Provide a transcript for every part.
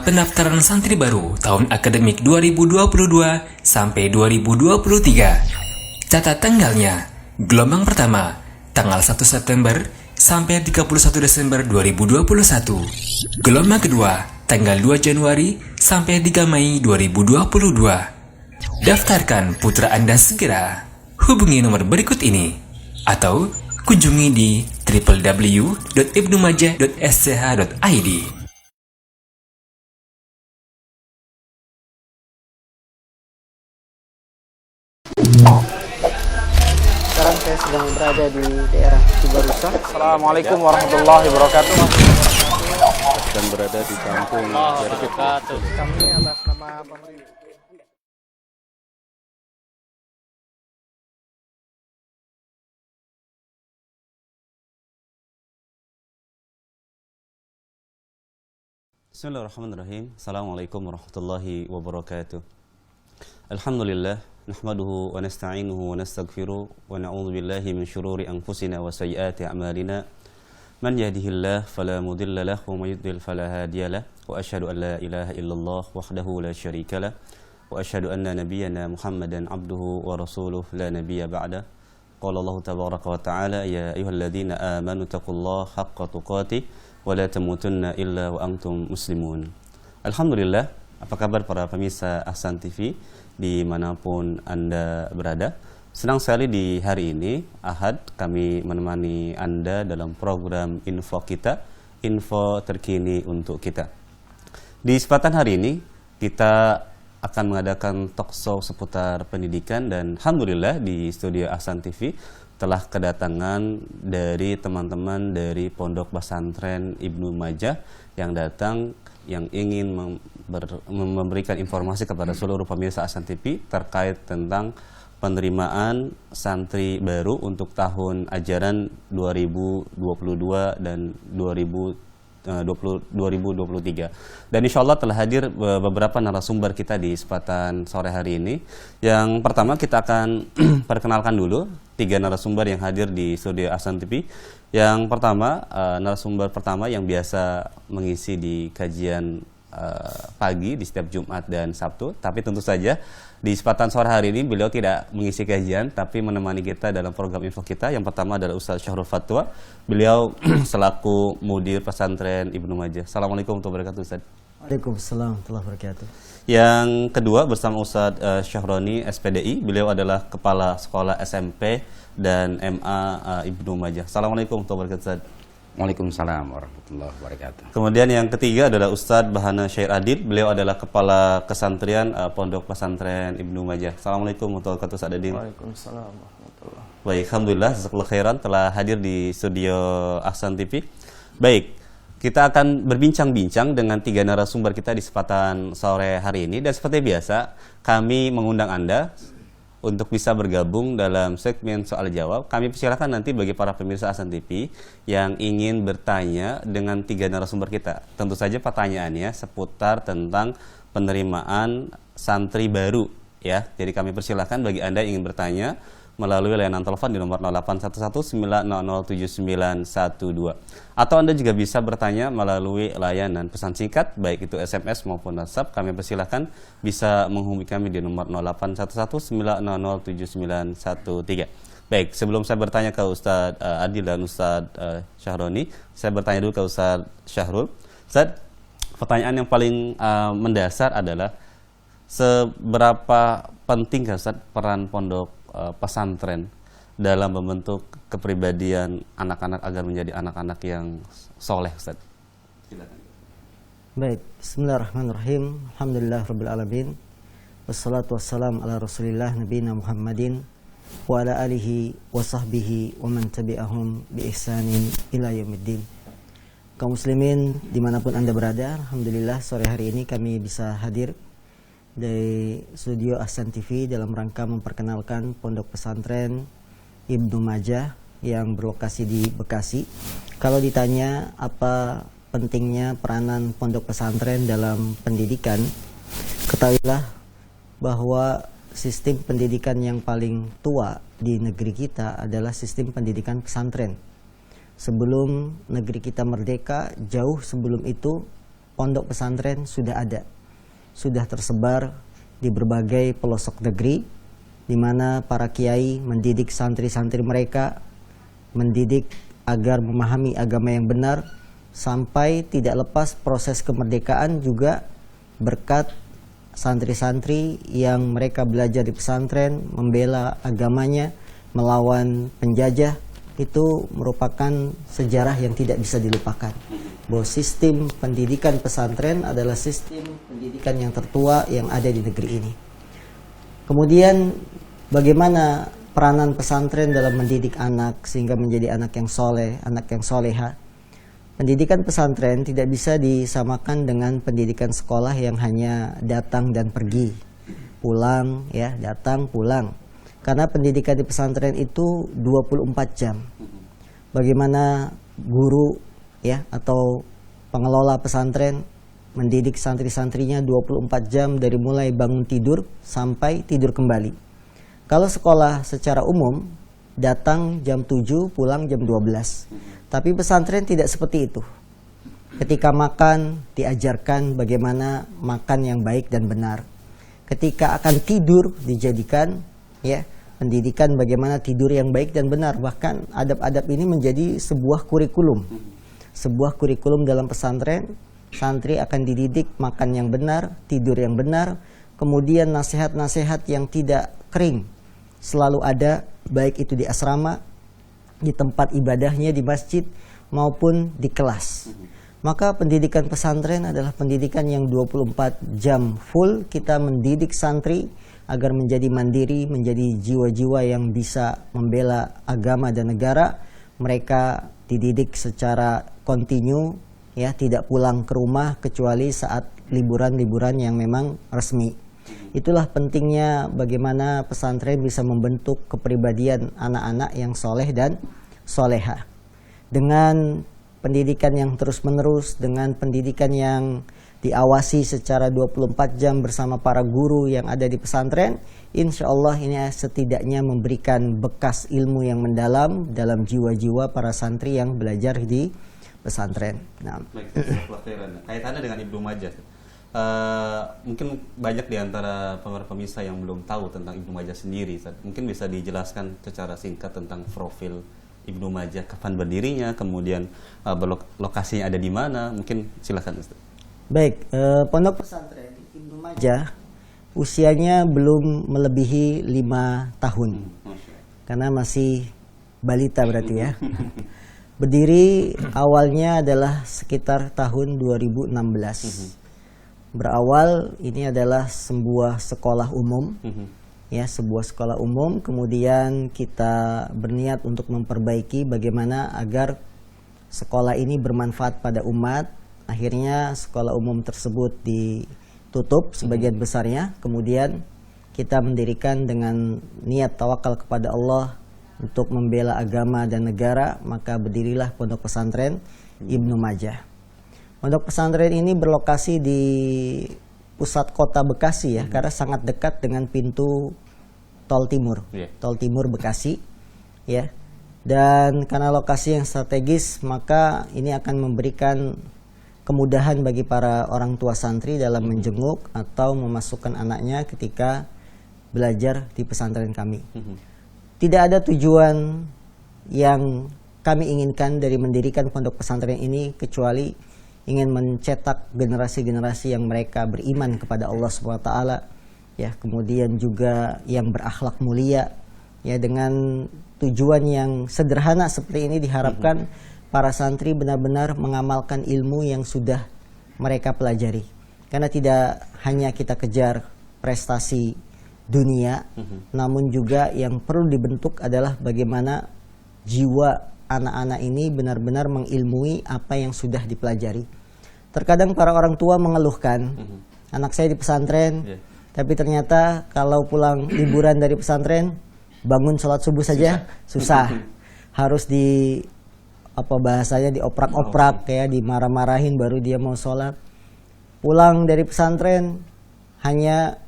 Pendaftaran santri baru tahun akademik 2022 sampai 2023. Catat tanggalnya. Gelombang pertama, tanggal 1 September sampai 31 Desember 2021. Gelombang kedua, tanggal 2 Januari sampai 3 Mei 2022. Daftarkan putra Anda segera. Hubungi nomor berikut ini atau kunjungi di www.ibnumajah.sch.id. Sekarang saya sedang berada di daerah Cibarusah. Assalamualaikum warahmatullahi wabarakatuh. Dan berada di kampung Kami atas nama pemerintah. Bismillahirrahmanirrahim. Assalamualaikum warahmatullahi wabarakatuh. Alhamdulillah, nahmaduhu wa nasta'inuhu wa nastaghfiruh wa na'udzu billahi min syururi anfusina wa sayyiati a'malina. Man yahdihillahu fala mudilla lahu wa may yudlil fala hadiyalah. Wa asyhadu an la ilaha illallah wahdahu la syarikalah wa asyhadu anna nabiyyana Muhammadan 'abduhu wa rasuluhu la nabiyya ba'da. Qala Allah tabaraka wa ta'ala ya ayyuhalladzina amanu taqullaha haqqa tuqatih wa la tamutunna illa wa antum muslimun. Alhamdulillah, apa kabar para pemirsa Ahsan TV dimanapun Anda berada? Senang sekali di hari ini, Ahad, kami menemani Anda dalam program Info Kita, info terkini untuk kita. Di kesempatan hari ini, kita akan mengadakan talkshow seputar pendidikan dan Alhamdulillah di studio Ahsan TV telah kedatangan dari teman-teman dari Pondok Pesantren Ibnu Majah yang datang yang ingin memberikan informasi kepada seluruh pemirsa Ahsan TV terkait tentang penerimaan santri baru untuk tahun ajaran 2022 dan 2023. Dan insya Allah telah hadir beberapa narasumber kita di kesempatan sore hari ini. Yang pertama kita akan perkenalkan dulu 3 narasumber yang hadir di studio Ahsan TV. Yang pertama, narasumber pertama yang biasa mengisi di kajian pagi di setiap Jumat dan Sabtu. Tapi tentu saja di kesempatan sore hari ini beliau tidak mengisi kajian, tapi menemani kita dalam program info kita. Yang pertama adalah Ustaz Syahrul Fatwa. Beliau selaku Mudir Pesantren Ibnu Majah. Assalamualaikum warahmatullahi wabarakatuh, Ustaz. Waalaikumsalam warahmatullahi wabarakatuh. Yang kedua bersama Ustaz Syahroni SPDI. Beliau adalah Kepala Sekolah SMP dan MA Ibnu Majah. Assalamualaikum warahmatullahi wabarakatuh, Ustaz. Waalaikumsalam warahmatullahi wabarakatuh. Kemudian yang ketiga adalah Ustadz Bahana Syair Adil. Beliau adalah Kepala Kesantrian Pondok Pesantren Ibnu Majah. Assalamualaikum warahmatullahi wabarakatuh, Ustadz Adil. Waalaikumsalam warahmatullahi. Baik, alhamdulillah, jazakallahu khairan telah hadir di studio Ahsan TV. Baik, kita akan berbincang-bincang dengan 3 narasumber kita di kesempatan sore hari ini. Dan seperti biasa, kami mengundang Anda untuk bisa bergabung dalam segmen soal jawab. Kami persilakan nanti bagi para pemirsa Ahsan TV yang ingin bertanya dengan 3 narasumber kita. Tentu saja pertanyaannya seputar tentang penerimaan santri baru, ya. Jadi kami persilakan bagi Anda yang ingin bertanya melalui layanan telepon di nomor 0811900912. Atau Anda juga bisa bertanya melalui layanan pesan singkat, baik itu SMS maupun WhatsApp. Kami persilahkan bisa menghubungi kami di nomor 0811900913. Baik, sebelum saya bertanya ke Ustadz Adil dan Ustadz Syahroni, saya bertanya dulu ke Ustadz Syahrul. Ustadz, pertanyaan yang paling mendasar adalah seberapa penting Ustadz peran pondok pesantren dalam membentuk kepribadian anak-anak agar menjadi anak-anak yang soleh, Ustaz? Silakan. Baik, bismillahirrahmanirrahim. Alhamdulillahirabbil alamin. Wassalatu wassalamu ala Rasulillah nabiyina Muhammadin wa ala alihi wa sahbihi wa man tabi'ahum bi ihsanin ila yaumiddin. Kaum muslimin dimanapun Anda berada, alhamdulillah sore hari ini kami bisa hadir dari studio Ahsan TV dalam rangka memperkenalkan Pondok Pesantren Ibnu Majah yang berlokasi di Bekasi. Kalau ditanya apa pentingnya peranan pondok pesantren dalam pendidikan, ketahuilah bahwa sistem pendidikan yang paling tua di negeri kita adalah sistem pendidikan pesantren. Sebelum negeri kita merdeka, jauh sebelum itu pondok pesantren sudah ada, sudah tersebar di berbagai pelosok negeri, di mana para kiai mendidik santri-santri mereka, mendidik agar memahami agama yang benar, sampai tidak lepas proses kemerdekaan juga berkat santri-santri yang mereka belajar di pesantren, membela agamanya, melawan penjajah. Itu merupakan sejarah yang tidak bisa dilupakan, bahwa sistem pendidikan pesantren adalah sistem pendidikan yang tertua yang ada di negeri ini. Kemudian bagaimana peranan pesantren dalam mendidik anak sehingga menjadi anak yang soleh, anak yang soleha. Pendidikan pesantren tidak bisa disamakan dengan pendidikan sekolah yang hanya datang dan pergi, pulang, ya, datang pulang. Karena pendidikan di pesantren itu 24 jam. Bagaimana guru, ya, atau pengelola pesantren mendidik santri-santrinya 24 jam dari mulai bangun tidur sampai tidur kembali. Kalau sekolah secara umum datang jam 7, pulang jam 12. Tapi pesantren tidak seperti itu. Ketika makan diajarkan bagaimana makan yang baik dan benar. Ketika akan tidur dijadikan, ya, pendidikan bagaimana tidur yang baik dan benar. Bahkan adab-adab ini menjadi sebuah kurikulum. Sebuah kurikulum dalam pesantren. Santri akan dididik makan yang benar, tidur yang benar, kemudian nasihat-nasihat yang tidak kering selalu ada, baik itu di asrama, di tempat ibadahnya di masjid, maupun di kelas. Maka pendidikan pesantren adalah pendidikan yang 24 jam full. Kita mendidik santri agar menjadi mandiri, menjadi jiwa-jiwa yang bisa membela agama dan negara. Mereka dididik secara kontinu, ya, tidak pulang ke rumah kecuali saat liburan-liburan yang memang resmi. Itulah pentingnya bagaimana pesantren bisa membentuk kepribadian anak-anak yang soleh dan soleha. Dengan pendidikan yang terus-menerus, dengan pendidikan yang diawasi secara 24 jam bersama para guru yang ada di pesantren, insya Allah ini setidaknya memberikan bekas ilmu yang mendalam dalam jiwa-jiwa para santri yang belajar di pesantren. Nah, kaitannya dengan Ibnu Majah. Mungkin banyak di antara pemirsa yang belum tahu tentang Ibnu Majah sendiri. Mungkin bisa dijelaskan secara singkat tentang profil Ibnu Majah, kapan berdirinya, kemudian lokasinya ada di mana. Mungkin silakan Ustaz. Baik, pondok pesantren Ibnu Majah usianya belum melebihi 5 tahun. Karena masih balita berarti ya. Berdiri awalnya adalah sekitar tahun 2016. Berawal ini adalah sebuah sekolah umum, ya, sebuah sekolah umum. Kemudian kita berniat untuk memperbaiki bagaimana agar sekolah ini bermanfaat pada umat. Akhirnya sekolah umum tersebut ditutup sebagian besarnya. Kemudian kita mendirikan dengan niat tawakal kepada Allah untuk membela agama dan negara, maka berdirilah pondok pesantren Ibnu Majah. Pondok pesantren ini berlokasi di pusat kota Bekasi, ya, karena sangat dekat dengan pintu Tol Timur, Tol Timur Bekasi, ya. Dan karena lokasi yang strategis, maka ini akan memberikan kemudahan bagi para orang tua santri dalam menjenguk atau memasukkan anaknya ketika belajar di pesantren kami. Tidak ada tujuan yang kami inginkan dari mendirikan pondok pesantren ini kecuali ingin mencetak generasi-generasi yang mereka beriman kepada Allah SWT, ya, kemudian juga yang berakhlak mulia, ya. Dengan tujuan yang sederhana seperti ini diharapkan para santri benar-benar mengamalkan ilmu yang sudah mereka pelajari. Karena tidak hanya kita kejar prestasi dunia, namun juga yang perlu dibentuk adalah bagaimana jiwa anak-anak ini benar-benar mengilmui apa yang sudah dipelajari. Terkadang para orang tua mengeluhkan, anak saya di pesantren, tapi ternyata kalau pulang liburan dari pesantren, bangun sholat subuh saja susah. Harus di bahasanya dioprak-oprak, kayak dimarah-marahin baru dia mau sholat. Pulang dari pesantren hanya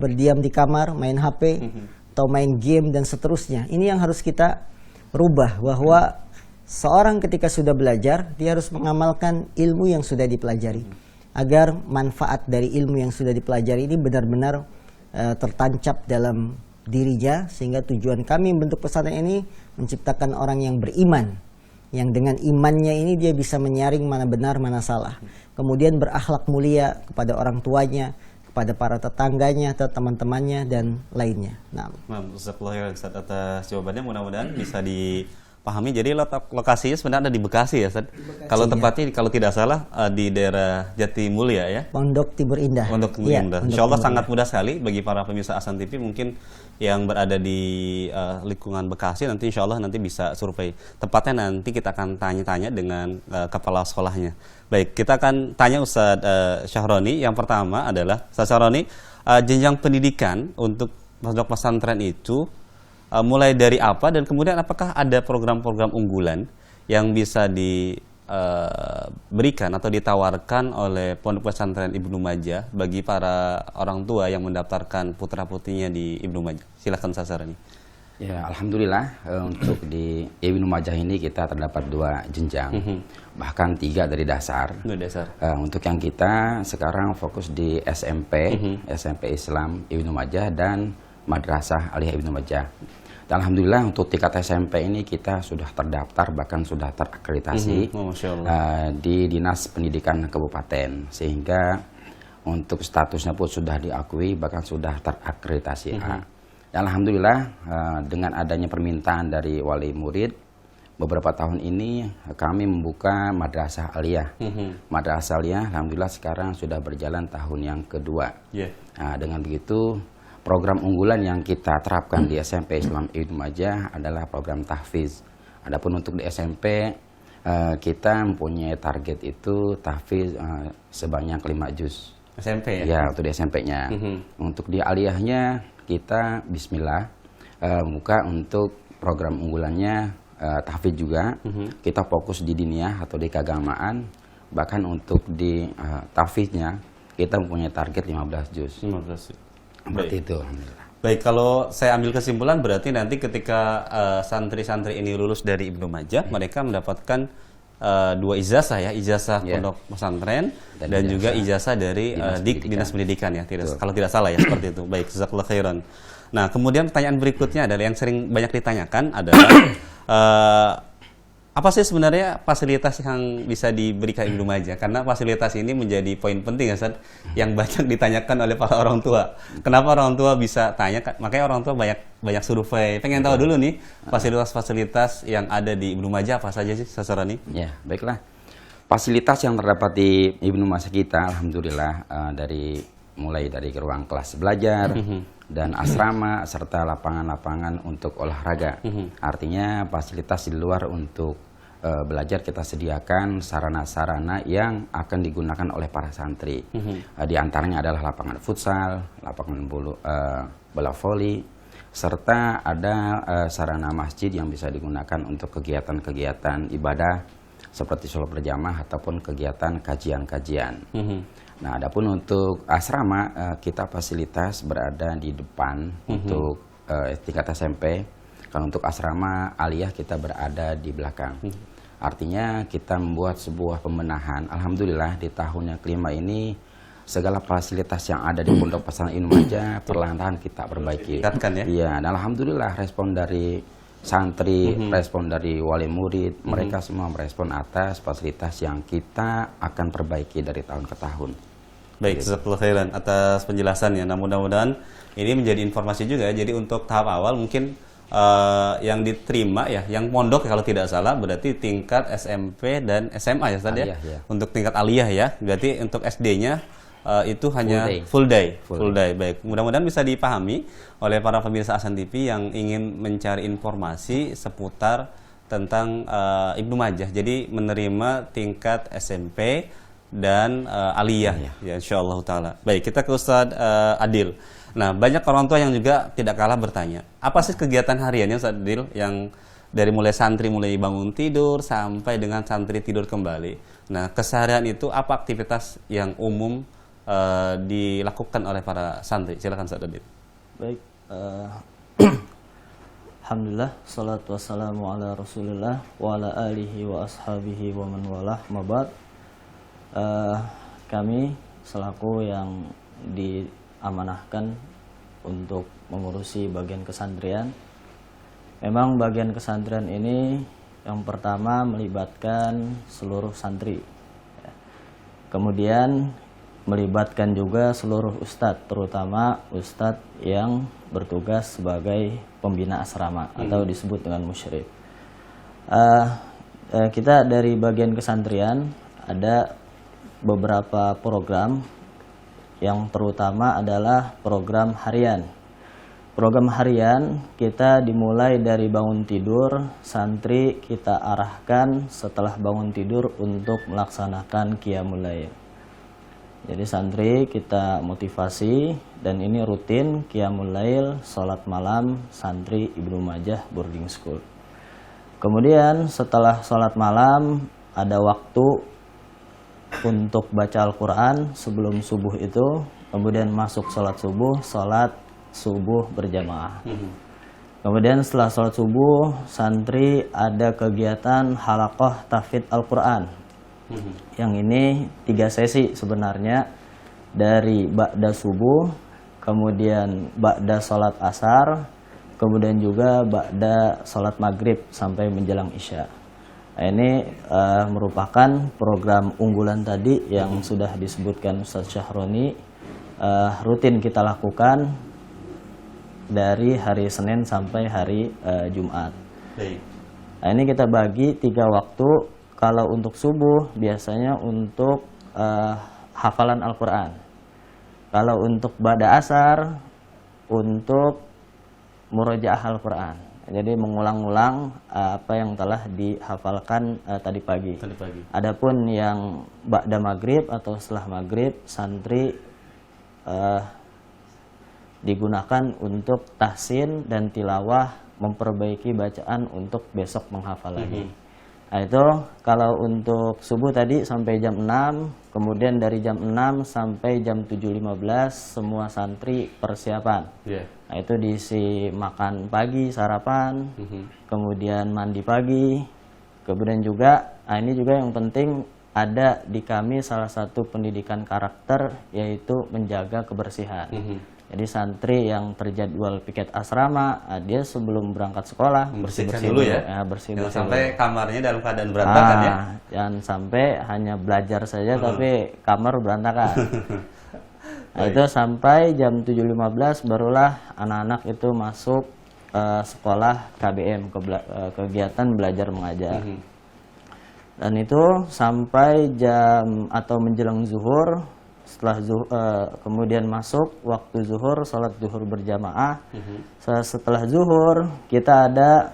berdiam di kamar, main HP atau main game dan seterusnya. Ini yang harus kita rubah, bahwa seorang ketika sudah belajar, dia harus mengamalkan ilmu yang sudah dipelajari. Agar manfaat dari ilmu yang sudah dipelajari ini benar-benar tertancap dalam dirinya, sehingga tujuan kami membentuk pesantren ini menciptakan orang yang beriman, yang dengan imannya ini dia bisa menyaring mana benar mana salah, kemudian berakhlak mulia kepada orang tuanya, kepada para tetangganya atau teman-temannya dan lainnya. Nah, Jazakallahu Ustaz atas jawabannya, mudah-mudahan bisa dipahami. Jadi lokasinya sebenarnya ada di Bekasi ya, Ustaz. Kalau tempatnya kalau tidak salah di daerah Jatimulya ya. Pondok Timur Indah. Pondok Timur Ya, Indah. Pondok Insya Allah Timur sangat Indah. mudah sekali bagi para pemirsa Ahsan TV mungkin yang berada di lingkungan Bekasi, nanti insya Allah nanti bisa survei. Tepatnya nanti kita akan tanya-tanya dengan kepala sekolahnya. Baik, kita akan tanya Ustadz Syahroni. Yang pertama adalah Ustadz Syahroni, jenjang pendidikan untuk pondok pesantren itu mulai dari apa, dan kemudian apakah ada program-program unggulan yang bisa diberikan atau ditawarkan oleh pondok pesantren Ibnu Majah bagi para orang tua yang mendaftarkan putra-putrinya di Ibnu Majah? Silakan Ustadz Syahroni. Ya, alhamdulillah untuk di Ibnu Majah ini kita terdapat 2 jenjang, bahkan 3 dari dasar. Itu dasar. Untuk yang kita sekarang fokus di SMP, SMP Islam Ibnu Majah dan Madrasah Aliyah Ibnu Majah. Dan alhamdulillah untuk tingkat SMP ini kita sudah terdaftar, bahkan sudah terakreditasi Masya Allah. di Dinas Pendidikan Kabupaten, sehingga untuk statusnya pun sudah diakui, bahkan sudah terakreditasi A. Dan alhamdulillah dengan adanya permintaan dari wali murid, beberapa tahun ini kami membuka Madrasah Aliyah. Madrasah Aliyah alhamdulillah sekarang sudah berjalan tahun yang kedua. Nah, dengan begitu program unggulan yang kita terapkan di SMP Islam Ibnu Majah adalah program tahfiz. Adapun untuk di SMP kita mempunyai target itu tahfiz sebanyak 5 juz. SMP ya? Ya, untuk di SMP-nya. Untuk di aliyahnya kita bismillah buka untuk program unggulannya tahfiz juga. Kita fokus di diniyah atau di keagamaan. Bahkan untuk di tahfiznya kita mempunyai target 15 juz. 15 juz. Seperti itu, alhamdulillah. Baik, kalau saya ambil kesimpulan berarti nanti ketika santri-santri ini lulus dari Ibnu Majah, mereka mendapatkan 2 ijazah ya, ijazah pondok pesantren dan juga ijazah dari Dinas Pendidikan ya, kalau tidak salah ya, seperti itu. Baik, jazakallahu khairan. Nah, kemudian pertanyaan berikutnya adalah yang sering banyak ditanyakan adalah apa sih sebenarnya fasilitas yang bisa diberikan Ibnu Majah? Karena fasilitas ini menjadi poin penting ya, Ustaz, yang banyak ditanyakan oleh para orang tua. Kenapa orang tua bisa tanya? Makanya orang tua banyak survei. Pengen tahu dulu nih fasilitas-fasilitas yang ada di Ibnu Majah apa saja sih, Ustaz Syahroni? Ya, baiklah. Fasilitas yang terdapat di Ibnu Majah kita, alhamdulillah mulai dari ruang kelas belajar dan asrama serta lapangan-lapangan untuk olahraga. Artinya fasilitas di luar untuk belajar kita sediakan sarana-sarana yang akan digunakan oleh para santri. Di antaranya adalah lapangan futsal, lapangan bola voli, serta ada sarana masjid yang bisa digunakan untuk kegiatan-kegiatan ibadah seperti sholat berjamaah ataupun kegiatan kajian-kajian. Nah, adapun untuk asrama kita fasilitas berada di depan untuk tingkat SMP. Kalau untuk asrama aliyah kita berada di belakang. Artinya kita membuat sebuah pembenahan. Alhamdulillah di tahun yang kelima ini segala fasilitas yang ada di Pondok Pesantren Ibnu Majah perlahan-lahan kita perbaiki. Tingkatkan ya? Iya, dan alhamdulillah respon dari santri, respon dari wali murid, mereka semua merespon atas fasilitas yang kita akan perbaiki dari tahun ke tahun. Baik, jazakallahu khairan atas penjelasannya. Nah, mudah-mudahan ini menjadi informasi juga ya. Jadi untuk tahap awal mungkin yang diterima ya, yang pondok kalau tidak salah berarti tingkat SMP dan SMA ya Ustaz ya? Ya. Untuk tingkat aliyah ya. Berarti untuk SD-nya itu hanya full day. Baik, mudah-mudahan bisa dipahami oleh para pemirsa Ahsan TV yang ingin mencari informasi seputar tentang Ibnu Majah. Jadi menerima tingkat SMP dan aliyah ya insyaallah taala. Baik, kita ke Ustadz Adil. Nah, banyak orang tua yang juga tidak kalah bertanya, apa sih kegiatan hariannya Ustadz Adil yang dari mulai santri mulai bangun tidur sampai dengan santri tidur kembali. Nah, keseharian itu apa aktivitas yang umum dilakukan oleh para santri? Silakan Ustadz Adil. Baik, Alhamdulillah, salatu wassalamu ala rasulillah wa ala alihi wa ashabihi wa man walah mabad. Kami selaku yang diamanahkan untuk mengurusi bagian kesantриan. Memang bagian kesantриan ini yang pertama melibatkan seluruh santri. Kemudian melibatkan juga seluruh ustadz, terutama ustadz yang bertugas sebagai pembina asrama atau disebut dengan musyrif. Kita dari bagian kesantриan ada beberapa program yang terutama adalah program harian. Program harian kita dimulai dari bangun tidur, santri kita arahkan setelah bangun tidur untuk melaksanakan qiyamul lail. Jadi santri kita motivasi dan ini rutin qiyamul lail, salat malam santri Ibnu Majah Boarding School. Kemudian setelah salat malam ada waktu untuk baca Al-Quran sebelum subuh itu, kemudian masuk salat subuh berjamaah. Kemudian setelah sholat subuh, santri ada kegiatan halaqah tahfidz Al-Quran. Yang ini 3 sesi sebenarnya, dari ba'da subuh, kemudian ba'da sholat asar, kemudian juga ba'da sholat maghrib sampai menjelang isya. Nah, ini merupakan program unggulan tadi yang sudah disebutkan Ustaz Syahroni, rutin kita lakukan dari hari Senin sampai hari Jumat. Nah, ini kita bagi 3 waktu. Kalau untuk subuh biasanya untuk hafalan Al-Quran. Kalau untuk ba'da asar untuk murojaah Al-Quran. Jadi mengulang-ulang apa yang telah dihafalkan tadi pagi. Adapun yang ba'da maghrib atau setelah maghrib, santri digunakan untuk tahsin dan tilawah, memperbaiki bacaan untuk besok menghafal lagi. Nah, itu kalau untuk subuh tadi sampai jam 6, kemudian dari jam 6 sampai jam 7.15 semua santri persiapan. Nah, itu diisi makan pagi, sarapan, kemudian mandi pagi, kemudian juga, nah ini juga yang penting, ada di kami salah satu pendidikan karakter yaitu menjaga kebersihan. Jadi santri yang terjadwal piket asrama, dia sebelum berangkat sekolah bersih-bersih dulu ya, bersih-bersih. Jangan sampai kamarnya dalam keadaan berantakan ya. Jangan sampai hanya belajar saja tapi kamar berantakan. Nah, itu sampai jam 7.15 barulah anak-anak itu masuk sekolah KBM, kegiatan belajar mengajar. Dan itu sampai jam atau menjelang zuhur. Setelah kemudian masuk waktu zuhur, sholat zuhur berjamaah. Setelah zuhur kita ada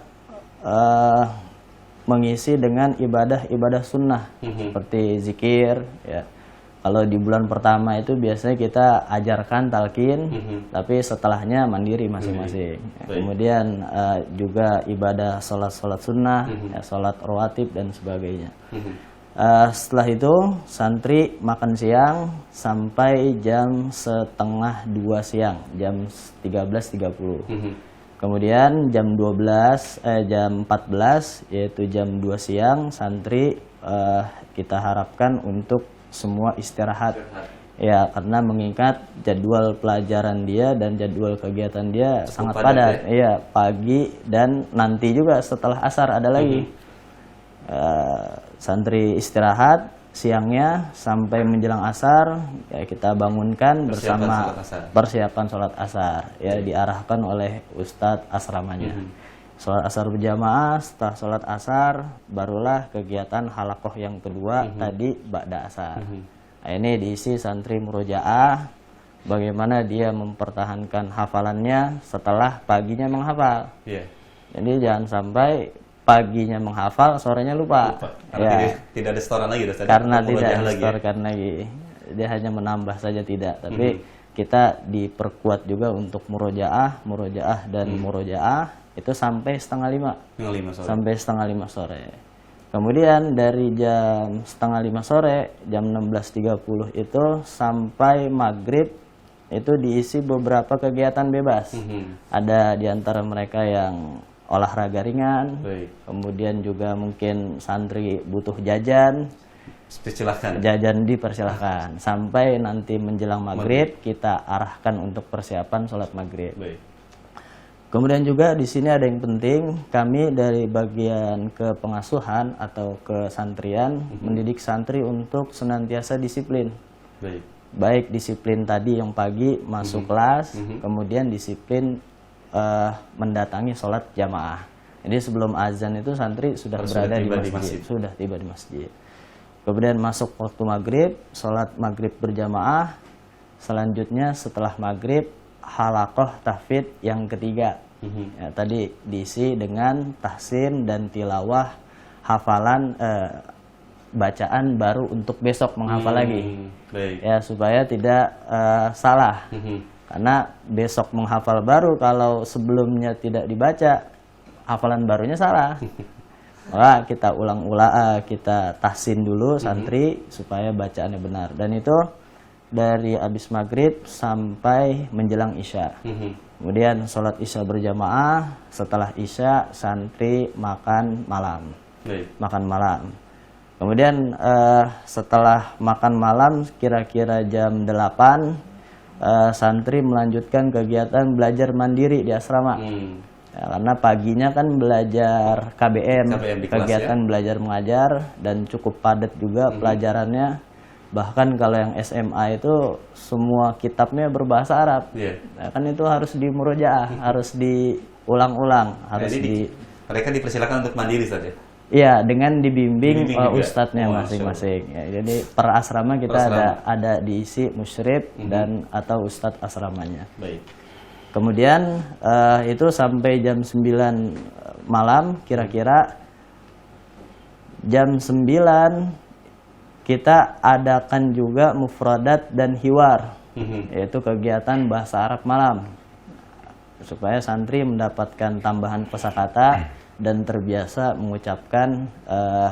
mengisi dengan ibadah sunnah seperti zikir. Ya. Kalau di bulan pertama itu biasanya kita ajarkan talqin, tapi setelahnya mandiri masing-masing. Kemudian juga ibadah sholat sunnah, ya, sholat rawatib dan sebagainya. Setelah itu santri makan siang sampai jam 1:30 siang, jam 13.30. Kemudian jam 14 yaitu jam 2 siang santri kita harapkan untuk semua istirahat. Ya, karena mengingat jadwal pelajaran dia dan jadwal kegiatan dia sangat padat. Iya, pagi dan nanti juga setelah asar ada lagi. Santri istirahat siangnya sampai menjelang asar, ya kita bangunkan bersama persiapan sholat asar, ya diarahkan oleh ustadz asramanya. Sholat asar berjamaah, setelah sholat asar barulah kegiatan halaqah yang kedua tadi ba'da asar. Nah, ini diisi santri murojaah, bagaimana dia mempertahankan hafalannya setelah paginya menghafal. Jadi jangan sampai paginya menghafal, sorenya lupa. Karena Ya. tidak ada setoran lagi. Karena tidak disetorkan lagi. Dia hanya menambah saja tidak. Tapi kita diperkuat juga untuk murojaah dan murojaah itu sampai 4:30. Sampai 4:30 sore. Kemudian dari jam 4:30 sore, jam 16.30 itu sampai maghrib itu diisi beberapa kegiatan bebas. Ada di antara mereka yang olahraga ringan, Baik. kemudian juga mungkin santri butuh jajan, Silahkan. jajan dipersilahkan. Sampai nanti menjelang maghrib kita arahkan untuk persiapan sholat maghrib. Baik. Kemudian juga di sini ada yang penting, kami dari bagian kepengasuhan atau kesantrian mendidik santri untuk senantiasa disiplin. Baik. Baik disiplin tadi yang pagi masuk kelas, kemudian disiplin mendatangi sholat jamaah. Jadi sebelum azan itu santri sudah berada di masjid, sudah tiba di masjid. Kemudian masuk waktu maghrib, sholat maghrib berjamaah. Selanjutnya setelah maghrib, halaqah tahfidz yang ketiga. Ya, tadi diisi dengan tahsin dan tilawah hafalan bacaan baru untuk besok menghafal lagi. Baik. Ya, supaya tidak salah. Karena besok menghafal baru, kalau sebelumnya tidak dibaca, hafalan barunya salah. Maka kita ulang-ulang, kita tahsin dulu santri supaya bacaannya benar. Dan itu dari habis maghrib sampai menjelang isya. Kemudian sholat isya berjamaah. Setelah isya santri makan malam. Baik. Makan malam. Kemudian setelah makan malam kira-kira jam 8 santri melanjutkan kegiatan belajar mandiri di asrama. Ya, karena paginya kan belajar KBM di kelas, kegiatan belajar mengajar, dan cukup padat juga pelajarannya. Bahkan kalau yang SMA itu semua kitabnya berbahasa Arab. Ya, kan itu harus dimurojaah, harus diulang-ulang, harus mereka dipersilakan untuk mandiri saja. Iya, dengan dibimbing juga? ustadznya masing-masing. Ya, jadi per asrama kita ada diisi musyrif dan atau ustadz asramanya. Baik. Kemudian itu sampai jam 9 malam, kira-kira jam 9 kita adakan juga mufradat dan hiwar, yaitu kegiatan bahasa Arab malam, supaya santri mendapatkan tambahan kosakata dan terbiasa mengucapkan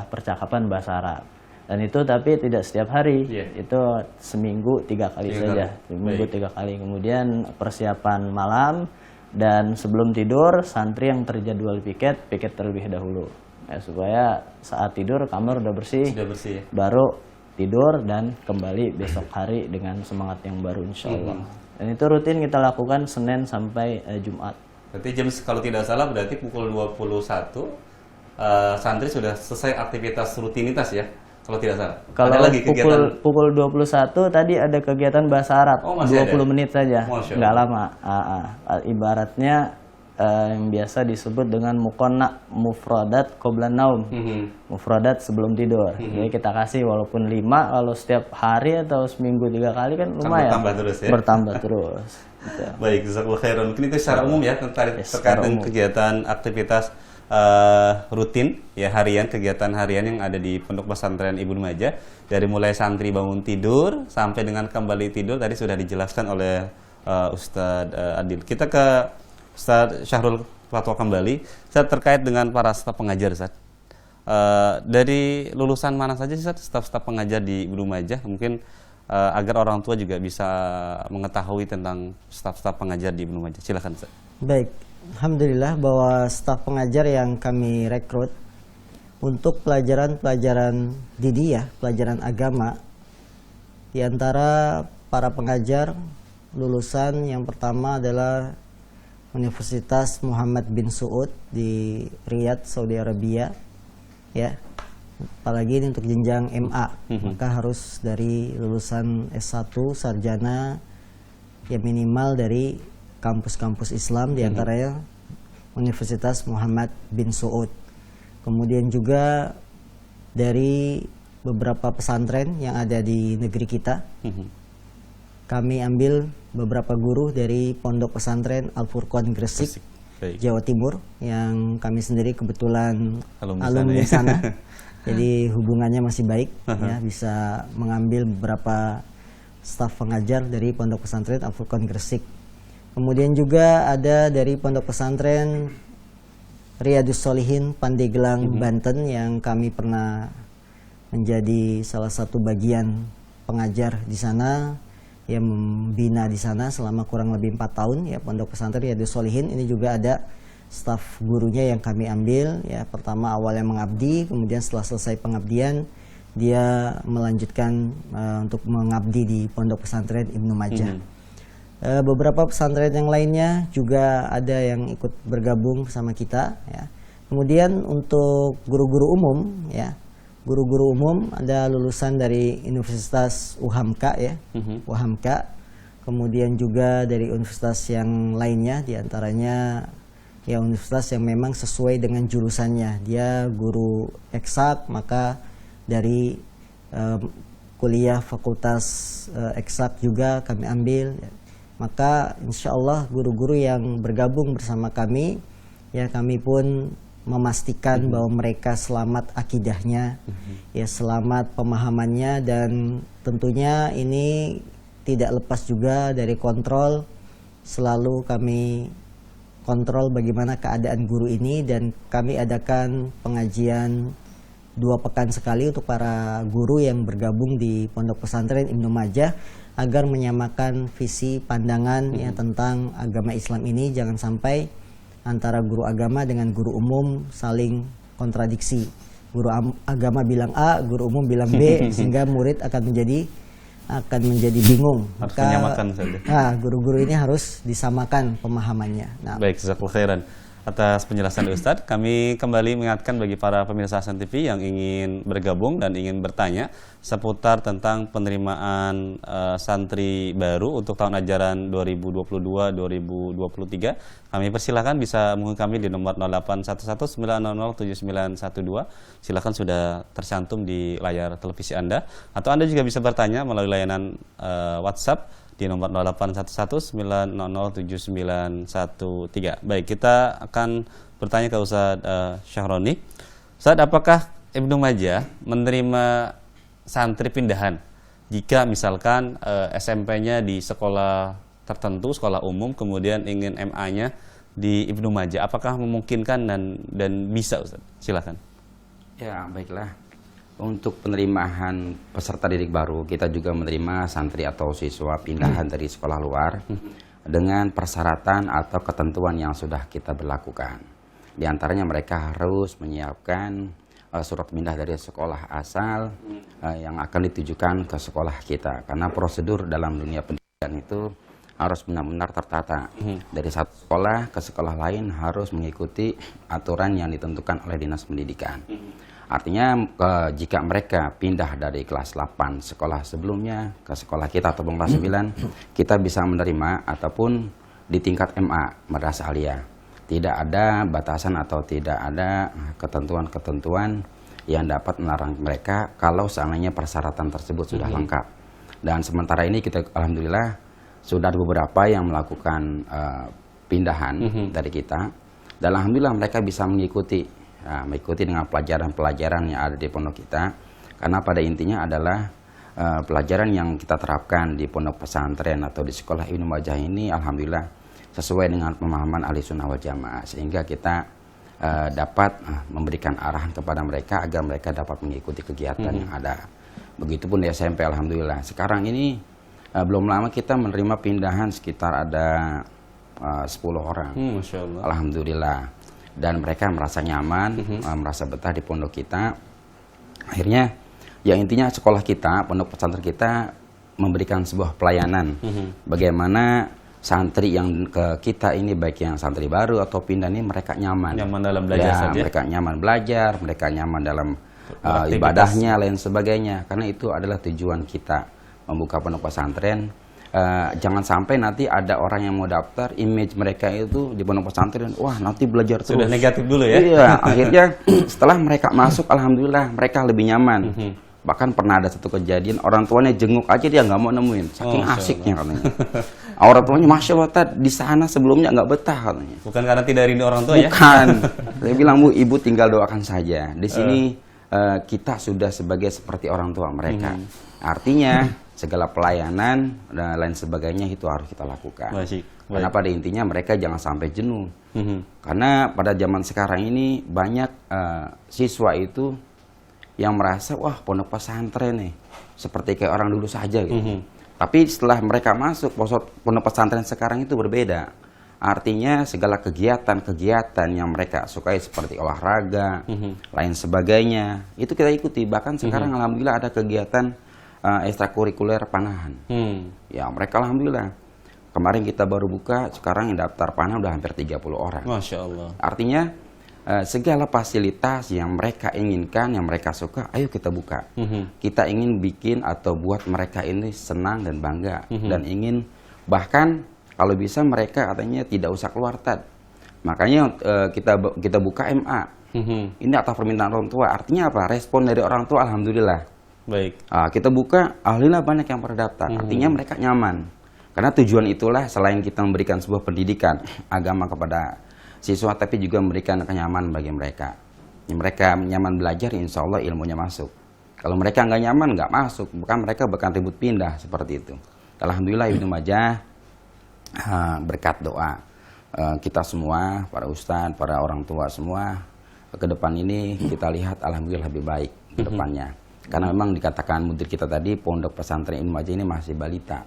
percakapan bahasa Arab. Dan itu tapi tidak setiap hari, itu seminggu 3 kali saja, seminggu 3 kali. Kemudian persiapan malam, dan sebelum tidur santri yang terjadwal piket terlebih dahulu, ya, supaya saat tidur kamar udah bersih, baru tidur dan kembali besok hari dengan semangat yang baru insya Allah. Dan itu rutin kita lakukan Senin sampai Jumat. Berarti kalau tidak salah berarti pukul 21 santri sudah selesai aktivitas rutinitas ya, kalau tidak salah. Kalau ada lagi kegiatan pukul 21 tadi ada kegiatan bahasa Arab, 20 menit saja, nggak lama. Ibaratnya yang biasa disebut dengan muqonna, mufradat qabla naum, mufradat sebelum tidur. Jadi kita kasih walaupun 5, kalau setiap hari atau seminggu 3 kali kan lumayan, bertambah terus ya. Bertambah terus. Gitu. Baik, jazakallahu khairan. Mungkin itu secara umum ya terkait dengan kegiatan aktivitas rutin ya harian, kegiatan harian yang ada di Pondok Pesantren Ibnu Majah, dari mulai santri bangun tidur sampai dengan kembali tidur tadi sudah dijelaskan oleh Ustadz Adil. Kita ke Ustadz Syahrul Fatwa kembali. Ustadz, terkait dengan para staf pengajar, Ustadz. Dari lulusan mana saja sih staf-staf pengajar di Ibnu Majah, mungkin agar orang tua juga bisa mengetahui tentang staf-staf pengajar di Ibnu Majah. Silakan, Ustaz. Baik, alhamdulillah bahwa staf pengajar yang kami rekrut untuk pelajaran-pelajaran didiyah, pelajaran agama, di antara para pengajar lulusan yang pertama adalah Universitas Muhammad bin Saud di Riyadh, Saudi Arabia, ya. Apalagi ini untuk jenjang MA, maka harus dari lulusan S1 sarjana, ya minimal dari kampus-kampus Islam, diantaranya Universitas Muhammad bin Saud. Kemudian juga dari beberapa pesantren yang ada di negeri kita, kami ambil beberapa guru dari Pondok Pesantren Al-Furqan Gresik, Jawa Timur, yang kami sendiri kebetulan alumni sana. Jadi hubungannya masih baik, ya, bisa mengambil beberapa staf pengajar dari Pondok Pesantren Al-Furqan Gresik. Kemudian juga ada dari Pondok Pesantren Riyadus Sholihin Pandeglang, Banten, yang kami pernah menjadi salah satu bagian pengajar di sana, yang membina di sana selama kurang lebih 4 tahun, ya, Pondok Pesantren Riyadus Sholihin. Ini juga ada staf gurunya yang kami ambil. Ya, pertama awalnya mengabdi, kemudian setelah selesai pengabdian dia melanjutkan untuk mengabdi di Pondok Pesantren Ibnu Majah. Beberapa pesantren yang lainnya juga ada yang ikut bergabung bersama kita. Ya. Kemudian untuk guru-guru umum, ya, guru-guru umum ada lulusan dari Universitas UHAMKA, ya, UHAMKA. Kemudian juga dari universitas yang lainnya, diantaranya ya universitas yang memang sesuai dengan jurusannya. Dia guru eksak, maka dari kuliah fakultas eksak juga kami ambil. Maka insya Allah guru-guru yang bergabung bersama kami, ya kami pun memastikan bahwa mereka selamat akidahnya, ya selamat pemahamannya, dan tentunya ini tidak lepas juga dari kontrol. Selalu kami kontrol bagaimana keadaan guru ini, dan kami adakan pengajian 2 pekan sekali untuk para guru yang bergabung di Pondok Pesantren Ibnu Majah agar menyamakan visi pandangan ya tentang agama Islam ini. Jangan sampai antara guru agama dengan guru umum saling kontradiksi. Guru agama bilang A, guru umum bilang B, sehingga murid akan menjadi bingung. Harus menyamakan saja. Nah, guru-guru ini harus disamakan pemahamannya. Nah, Baik, jazakallahu khairan atas penjelasan Ustadz. Kami kembali mengingatkan bagi para pemirsa Hasan TV yang ingin bergabung dan ingin bertanya seputar tentang penerimaan santri baru untuk tahun ajaran 2022-2023. Kami persilakan bisa menghubungi kami di nomor 081190079112. Silakan, sudah tercantum di layar televisi Anda. Atau Anda juga bisa bertanya melalui layanan WhatsApp di nomor 0811900913. Baik, kita akan bertanya ke Ustadz Syahroni. Ustadz, apakah Ibnu Majah menerima santri pindahan jika misalkan SMP-nya di sekolah tertentu, sekolah umum, kemudian ingin MA-nya di Ibnu Majah? Apakah memungkinkan dan bisa, Ustadz? Silakan. Ya, baiklah. Untuk penerimaan peserta didik baru, kita juga menerima santri atau siswa pindahan dari sekolah luar dengan persyaratan atau ketentuan yang sudah kita berlakukan. Di antaranya mereka harus menyiapkan surat pindah dari sekolah asal yang akan ditujukan ke sekolah kita. Karena prosedur dalam dunia pendidikan itu harus benar-benar tertata. Dari satu sekolah ke sekolah lain harus mengikuti aturan yang ditentukan oleh Dinas Pendidikan. Artinya jika mereka pindah dari kelas 8 sekolah sebelumnya ke sekolah kita atau kelas 9, kita bisa menerima ataupun di tingkat MA, Madrasah Aliyah. Tidak ada batasan atau tidak ada ketentuan-ketentuan yang dapat melarang mereka kalau seandainya persyaratan tersebut sudah lengkap. Dan sementara ini kita alhamdulillah sudah ada beberapa yang melakukan pindahan dari kita. Dan alhamdulillah mereka bisa mengikuti dengan pelajaran-pelajaran yang ada di pondok kita, karena pada intinya adalah pelajaran yang kita terapkan di pondok pesantren atau di sekolah Ibnu Majah ini alhamdulillah sesuai dengan pemahaman Ahli Sunnah wal Jamaah, sehingga kita dapat memberikan arahan kepada mereka agar mereka dapat mengikuti kegiatan yang ada. Begitupun di SMP alhamdulillah. Sekarang ini belum lama kita menerima pindahan sekitar ada 10 orang. Masya Allah. Alhamdulillah. Dan mereka merasa nyaman, merasa betah di pondok kita. Akhirnya, ya intinya sekolah kita, pondok pesantren kita memberikan sebuah pelayanan. Bagaimana santri yang ke kita ini, baik yang santri baru atau pindah ini, mereka nyaman. Nyaman dalam belajar saja. Mereka nyaman belajar, mereka nyaman dalam ibadahnya, lain sebagainya. Karena itu adalah tujuan kita membuka pondok pesantren. Jangan sampai nanti ada orang yang mau daftar, image mereka itu di pondok pesantren, wah nanti belajar terus. Sudah negatif dulu ya? Iya, akhirnya setelah mereka masuk, alhamdulillah mereka lebih nyaman. Bahkan pernah ada satu kejadian, orang tuanya jenguk aja dia nggak mau nemuin, saking asiknya katanya. Orang tuanya, Masya Allah, di sana sebelumnya nggak betah katanya. Bukan karena tidak rindu orang tua ya? Bukan. Saya bilang, Bu, Ibu tinggal doakan saja. Di sini kita sudah sebagai seperti orang tua mereka. Artinya segala pelayanan dan lain sebagainya itu harus kita lakukan. Karena pada intinya mereka jangan sampai jenuh. Karena pada zaman sekarang ini banyak siswa itu yang merasa, wah pondok pesantren nih seperti kayak orang dulu saja gitu. Tapi setelah mereka masuk pondok pesantren sekarang itu berbeda. Artinya segala kegiatan-kegiatan yang mereka sukai seperti olahraga, lain sebagainya, itu kita ikuti. Bahkan sekarang alhamdulillah ada kegiatan ekstrakurikuler panahan. Ya, mereka alhamdulillah. Kemarin kita baru buka, sekarang yang daftar panah udah hampir 30 orang. Masya Allah. Artinya segala fasilitas yang mereka inginkan, yang mereka suka, ayo kita buka. Kita ingin bikin atau buat mereka ini senang dan bangga. Dan ingin bahkan kalau bisa mereka katanya tidak usah keluar Tad. Makanya kita buka MA. Ini atas permintaan orang tua. Artinya apa? Respon dari orang tua alhamdulillah. Baik. Kita buka, alhamdulillah banyak yang berdaftar. Artinya mereka nyaman. Karena tujuan itulah selain kita memberikan sebuah pendidikan agama kepada siswa, tapi juga memberikan kenyamanan bagi mereka. Mereka nyaman belajar, insya Allah ilmunya masuk. Kalau mereka nggak nyaman, nggak masuk. Bukan mereka bahkan ribut pindah seperti itu. Alhamdulillah Ibnu Majah berkat doa kita semua, para ustadz, para orang tua semua, ke depan ini kita lihat alhamdulillah lebih baik ke depannya. Karena memang dikatakan mudir kita tadi, pondok pesantren Ibnu Majah ini masih balita.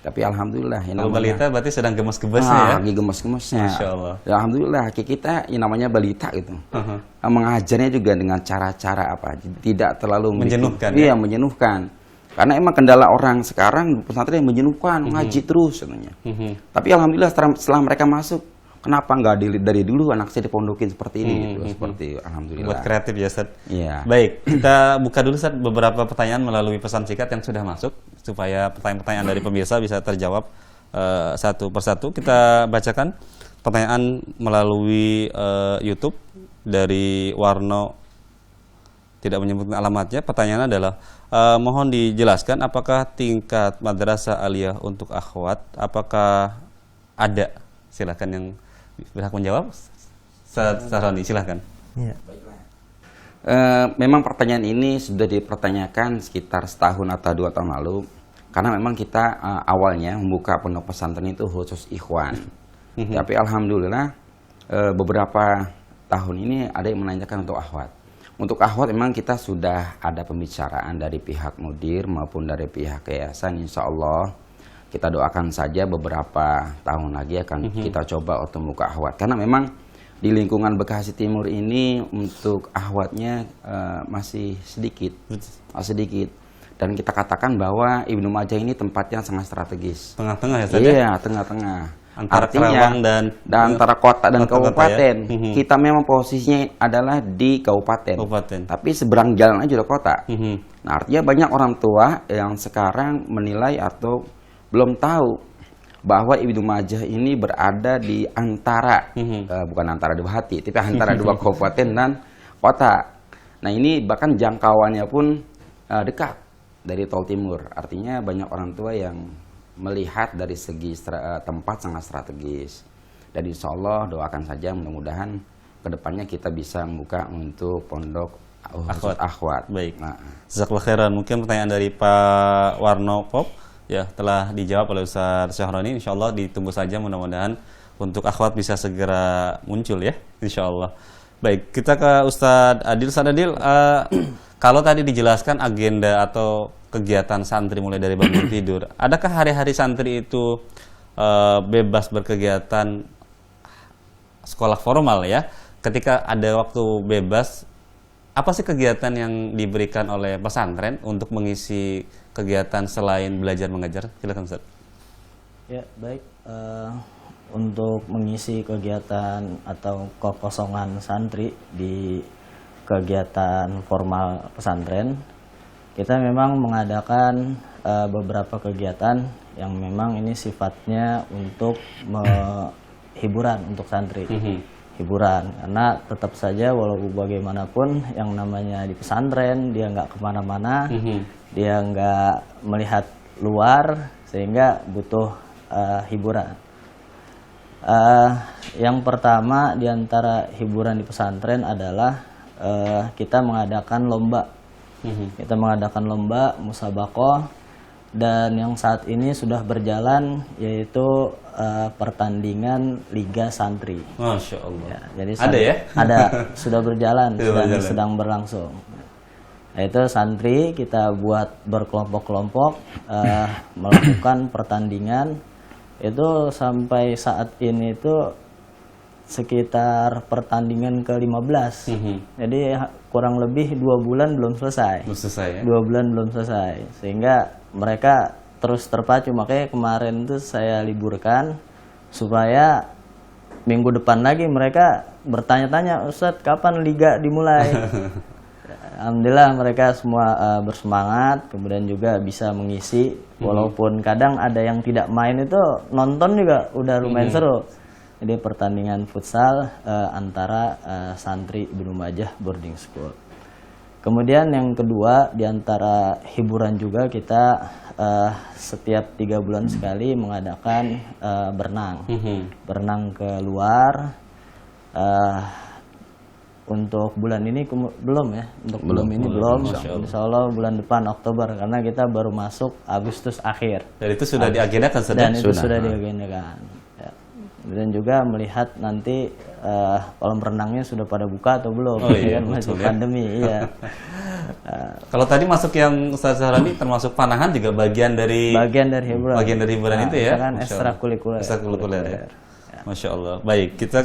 Tapi alhamdulillah yang Kalau namanya balita berarti sedang gemes-gemesnya ya? lagi gemes-gemesnya. Masya Allah. Ya, alhamdulillah kita yang namanya balita gitu. Mengajarnya juga dengan cara-cara apa? Tidak terlalu Menjenuhkan, Iya, ya? menjenuhkan. Karena emang kendala orang sekarang pesantren yang menjenuhkan, ngaji terus katanya. Tapi alhamdulillah setelah mereka masuk, kenapa nggak dari dulu anak saya dipondokin seperti ini gitu, seperti alhamdulillah. Buat kreatif ya Ustaz. Iya. Baik, kita buka dulu Ustaz beberapa pertanyaan melalui pesan singkat yang sudah masuk supaya pertanyaan-pertanyaan dari pemirsa bisa terjawab satu persatu. Kita bacakan pertanyaan melalui YouTube dari Warno, tidak menyebutkan alamatnya. Pertanyaannya adalah mohon dijelaskan apakah tingkat madrasah aliyah untuk akhwat apakah ada? Silakan yang berhak menjawab. Ustaz Sahroni, silakan. Ya. Memang pertanyaan ini sudah dipertanyakan sekitar setahun atau 2 tahun lalu, karena memang kita awalnya membuka pondok pesantren itu khusus ikhwan. Tapi alhamdulillah beberapa tahun ini ada yang menanyakan untuk akhwat. Untuk akhwat memang kita sudah ada pembicaraan dari pihak mudir maupun dari pihak yayasan. Insya Allah kita doakan saja beberapa tahun lagi akan kita coba untuk membuka akhwat. Karena memang di lingkungan Bekasi Timur ini untuk akhwatnya masih sedikit. Dan kita katakan bahwa Ibnu Majah ini tempatnya sangat strategis. Tengah-tengah ya Ustaz? Iya, tengah-tengah. Antara Artinya, Kerawang dan antara kota dan kota-kota kabupaten. ya? Kita memang posisinya adalah di kabupaten. Tapi seberang jalan aja udah kota. Nah, artinya banyak orang tua yang sekarang menilai atau belum tahu bahwa Ibnu Majah ini berada di antara, bukan antara dua hati, tapi antara dua kabupaten dan kota. Nah, ini bahkan jangkauannya pun dekat dari Tol Timur. Artinya banyak orang tua yang melihat dari segi tempat sangat strategis. Dan insya Allah doakan saja mudah-mudahan kedepannya kita bisa membuka untuk pondok akhwat. Baik. Jazakallahu khairan. Mungkin pertanyaan dari Pak Warno Pop ya telah dijawab oleh Ustaz Syahroni. Insya Allah ditunggu saja, mudah-mudahan untuk akhwat bisa segera muncul ya, insya Allah. Baik, kita ke Ustadz Adil. Ustadz Adil, kalau tadi dijelaskan agenda atau kegiatan santri mulai dari bangun tidur, adakah hari-hari santri itu bebas berkegiatan sekolah formal ya? Ketika ada waktu bebas, apa sih kegiatan yang diberikan oleh pesantren untuk mengisi kegiatan selain belajar mengajar? Silakan Ustaz. Ya, baik. Untuk mengisi kegiatan atau kekosongan santri di kegiatan formal pesantren, kita memang mengadakan beberapa kegiatan yang memang ini sifatnya untuk hiburan untuk santri. Hiburan, karena tetap saja walaupun bagaimanapun yang namanya di pesantren dia nggak kemana-mana, dia nggak melihat luar, sehingga butuh hiburan. Yang pertama di antara hiburan di pesantren adalah kita mengadakan lomba. Kita mengadakan lomba musabaqah, dan yang saat ini sudah berjalan yaitu pertandingan Liga Santri. Masya Allah. Ya, jadi ada ya? Ada, sudah berjalan, sedang berlangsung. Yaitu santri kita buat berkelompok-kelompok melakukan pertandingan Itu sampai saat ini itu sekitar pertandingan ke-15. Jadi kurang lebih 2 bulan belum selesai. Belum selesai ya? 2 bulan belum selesai. Sehingga mereka terus terpacu. Makanya kemarin itu saya liburkan supaya minggu depan lagi mereka bertanya-tanya, Ustadz kapan liga dimulai? Alhamdulillah mereka semua bersemangat, kemudian juga bisa mengisi. Walaupun kadang ada yang tidak main itu nonton juga udah lumayan seru. Jadi pertandingan futsal antara santri Ibnu Majah boarding school. Kemudian yang kedua, diantara hiburan juga kita setiap 3 bulan sekali mengadakan berenang. Berenang ke luar. Untuk bulan ini belum ya, untuk belum ini belum. Insya Allah bulan depan Oktober, karena kita baru masuk Agustus akhir. Dan itu sudah diagendakan Dan itu sudah diagendakan. Ya. Dan juga melihat nanti kolam renangnya sudah pada buka atau belum? Oh iya, kan masih betul, ya. pandemi, iya. Kalau tadi masuk yang Ustaz Zahrani termasuk panahan juga bagian dari hiburan. Bagian dari hiburan itu ya. Kan Masya Allah. ekstrakurikuler. Ya. Masya Allah. Baik, kita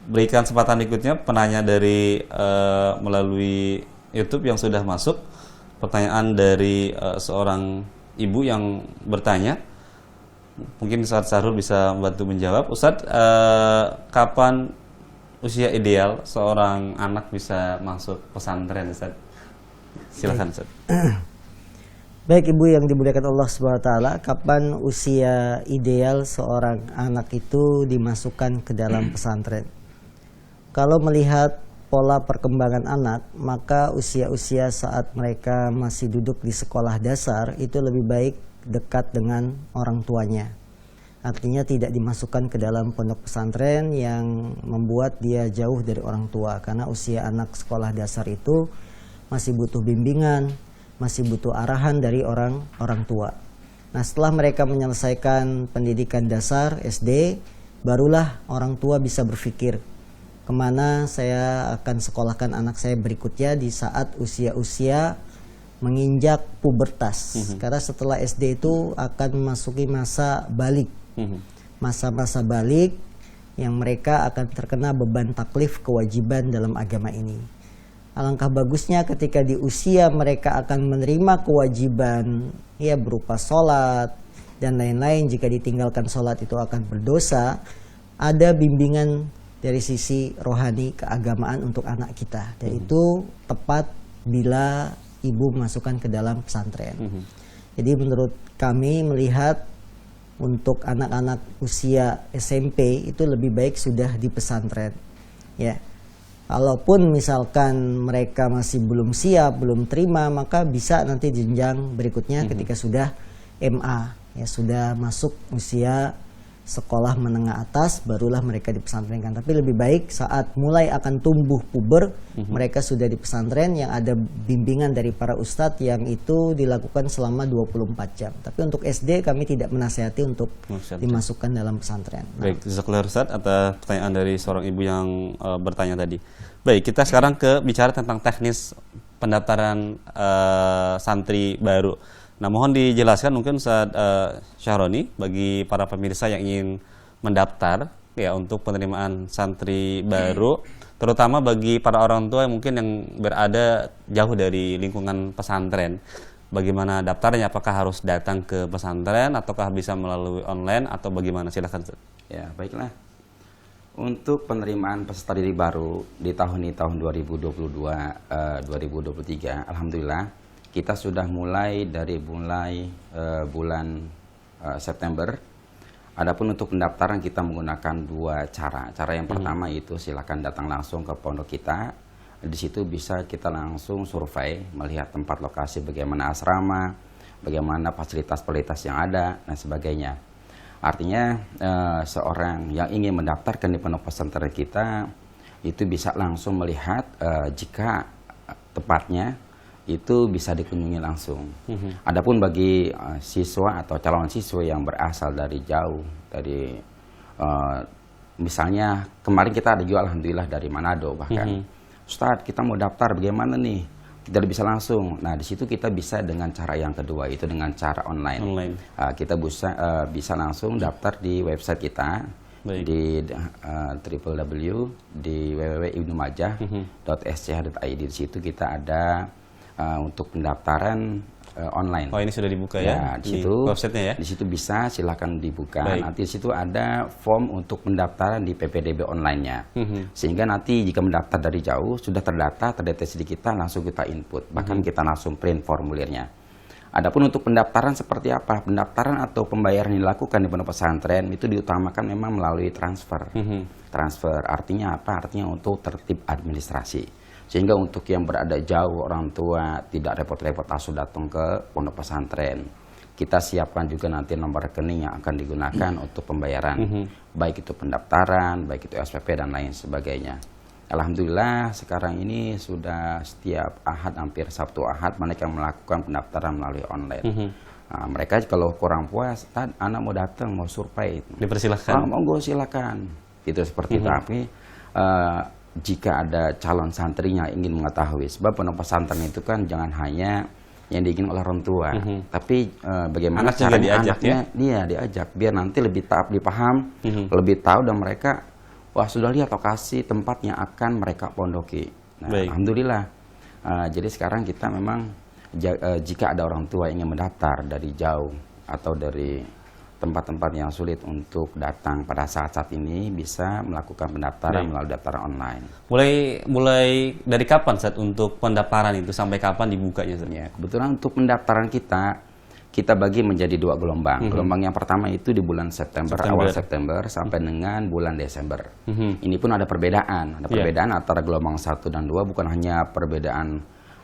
berikan kesempatan berikutnya penanya dari melalui YouTube yang sudah masuk. Pertanyaan dari seorang ibu yang bertanya. Mungkin Ustaz Sahrul bisa membantu menjawab. Ustaz, kapan usia ideal seorang anak bisa masuk pesantren, Ustaz? Silakan, Ustaz. Baik Ibu yang dimuliakan Allah Subhanahu wa taala, kapan usia ideal seorang anak itu dimasukkan ke dalam pesantren? Kalau melihat pola perkembangan anak, maka usia-usia saat mereka masih duduk di sekolah dasar itu lebih baik dekat dengan orang tuanya. Artinya tidak dimasukkan ke dalam pondok pesantren yang membuat dia jauh dari orang tua, karena usia anak sekolah dasar itu masih butuh bimbingan, masih butuh arahan dari orang tua. Nah, setelah mereka menyelesaikan pendidikan dasar SD, barulah orang tua bisa berpikir kemana saya akan sekolahkan anak saya berikutnya di saat usia-usia menginjak pubertas. Karena setelah SD itu akan memasuki masa balik. Masa-masa balik yang mereka akan terkena beban taklif kewajiban dalam agama ini. Alangkah bagusnya ketika di usia mereka akan menerima kewajiban ya berupa sholat dan lain-lain, jika ditinggalkan sholat itu akan berdosa, ada bimbingan dari sisi rohani keagamaan untuk anak kita, dan itu tepat bila ibu memasukkan ke dalam pesantren. Jadi menurut kami melihat untuk anak-anak usia SMP itu lebih baik sudah di pesantren. Ya, kalaupun misalkan mereka masih belum siap, belum terima, maka bisa nanti jenjang berikutnya ketika sudah MA, ya sudah masuk usia sekolah menengah atas, barulah mereka dipesantrenkan. Tapi lebih baik saat mulai akan tumbuh puber, mereka sudah di pesantren yang ada bimbingan dari para ustadz yang itu dilakukan selama 24 jam. Tapi untuk SD kami tidak menasihati untuk dimasukkan dalam pesantren. Baik, jazakallahu Ustaz atas pertanyaan dari seorang ibu yang bertanya tadi. Baik, kita sekarang bicara tentang teknis pendaftaran santri baru. Nah, mohon dijelaskan mungkin Ustaz Syahroni bagi para pemirsa yang ingin mendaftar ya untuk penerimaan santri baru, terutama bagi para orang tua yang mungkin yang berada jauh dari lingkungan pesantren. Bagaimana daftarnya? Apakah harus datang ke pesantren ataukah bisa melalui online atau bagaimana? Silakan Ustaz. Ya, baiklah. Untuk penerimaan peserta didik baru di tahun ini, tahun 2022-2023, alhamdulillah kita sudah mulai dari bulan September. Adapun untuk pendaftaran kita menggunakan 2 cara. Cara yang pertama itu silakan datang langsung ke pondok kita. Di situ bisa kita langsung survei, melihat tempat lokasi, bagaimana asrama, bagaimana fasilitas-fasilitas yang ada, dan sebagainya. Artinya seorang yang ingin mendaftarkan di pondok pesantren kita itu bisa langsung melihat jika tepatnya itu bisa dikunjungi langsung. Adapun bagi siswa atau calon siswa yang berasal dari jauh, dari misalnya kemarin kita ada juga alhamdulillah dari Manado bahkan, Ustadz kita mau daftar bagaimana nih? kita bisa langsung. Nah, di situ kita bisa dengan cara yang kedua, itu dengan cara online. Kita bisa langsung daftar di website kita. Baik. Di www.ibnumajah.sch.id. Di situ kita ada untuk pendaftaran online. Oh, ini sudah dibuka ya? Di situ websitenya ya? Di situ bisa, silakan dibuka. Baik. Nanti di situ ada form untuk pendaftaran di PPDB online-nya. Sehingga nanti jika mendaftar dari jauh sudah terdeteksi di kita, langsung kita input. Bahkan kita langsung print formulirnya. Adapun untuk pendaftaran seperti apa? Pendaftaran atau pembayaran yang dilakukan di pondok pesantren itu diutamakan memang melalui transfer. Transfer artinya apa? Artinya untuk tertib administrasi. Sehingga untuk yang berada jauh, orang tua tidak repot-repot langsung datang ke pondok pesantren. Kita siapkan juga nanti nomor rekening yang akan digunakan untuk pembayaran. Baik itu pendaftaran, baik itu SPP dan lain sebagainya. Alhamdulillah sekarang ini sudah setiap Ahad, hampir Sabtu Ahad, mereka melakukan pendaftaran melalui online. Nah, mereka kalau kurang puas, anak mau datang, mau survei, dipersilahkan. Monggo silakan. Itu seperti itu. Tapi jika ada calon santrinya ingin mengetahui, sebab pondok pesantren itu kan jangan hanya yang diingin oleh orang tua, tapi bagaimana anak caranya diajak, anaknya ya? dia diajak, biar nanti lebih dipaham, lebih tahu, dan mereka wah sudah lihat lokasi tempat yang akan mereka pondoki. Nah, alhamdulillah. Jadi sekarang kita memang jika ada orang tua yang ingin mendaftar dari jauh atau dari tempat-tempat yang sulit untuk datang pada saat-saat ini, bisa melakukan pendaftaran melalui daftaran online. Mulai dari kapan Ustaz untuk pendaftaran itu, sampai kapan dibukanya Ustaz? Ya, kebetulan untuk pendaftaran kita bagi menjadi 2 gelombang. Gelombang yang pertama itu di bulan awal September sampai dengan bulan Desember. Ini pun ada perbedaan. Ada perbedaan antara gelombang 1 dan 2, bukan hanya perbedaan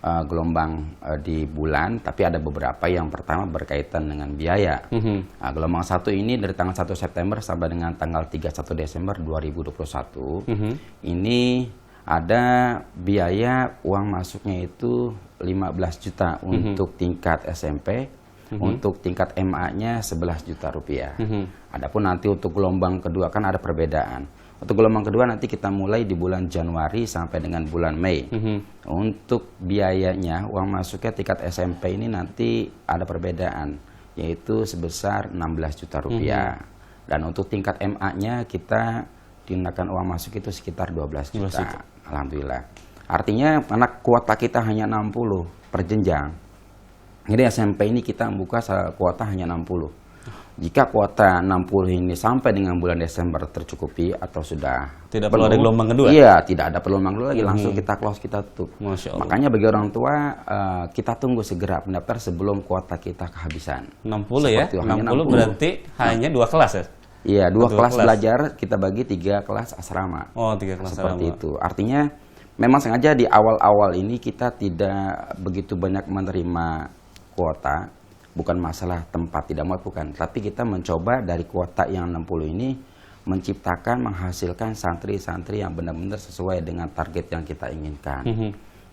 gelombang di bulan, tapi ada beberapa yang pertama berkaitan dengan biaya. Nah, gelombang 1 ini dari tanggal 1 September sampai dengan tanggal 31 Desember 2021. Ini ada biaya uang masuknya itu 15 juta untuk tingkat SMP. Untuk tingkat MA-nya 11 juta rupiah. Adapun nanti untuk gelombang kedua kan ada perbedaan. Untuk gelombang kedua nanti kita mulai di bulan Januari sampai dengan bulan Mei. Untuk biayanya, uang masuknya tingkat SMP ini nanti ada perbedaan, yaitu sebesar 16 juta rupiah. Dan untuk tingkat MA-nya kita digunakan uang masuk itu sekitar 12 juta. Alhamdulillah. Artinya anak kuota kita hanya 60 per jenjang. Jadi SMP ini kita membuka kuota hanya 60. Jika kuota 60 ini sampai dengan bulan Desember tercukupi atau sudah tidak perlu ada gelombang kedua? Iya, tidak ada gelombang kedua lagi, langsung kita close, kita tutup. Masya Allah. Makanya bagi orang tua, kita tunggu segera pendaftar sebelum kuota kita kehabisan. 60 ya? 60 berarti hanya 2 kelas ya? Iya, 2 kelas belajar, kita bagi 3 kelas asrama. Oh, 3 kelas seperti asrama. itu. Artinya memang sengaja di awal-awal ini kita tidak begitu banyak menerima kuota, bukan masalah tempat tidak mau, bukan, tapi kita mencoba dari kuota yang 60 ini menciptakan, menghasilkan santri-santri yang benar-benar sesuai dengan target yang kita inginkan.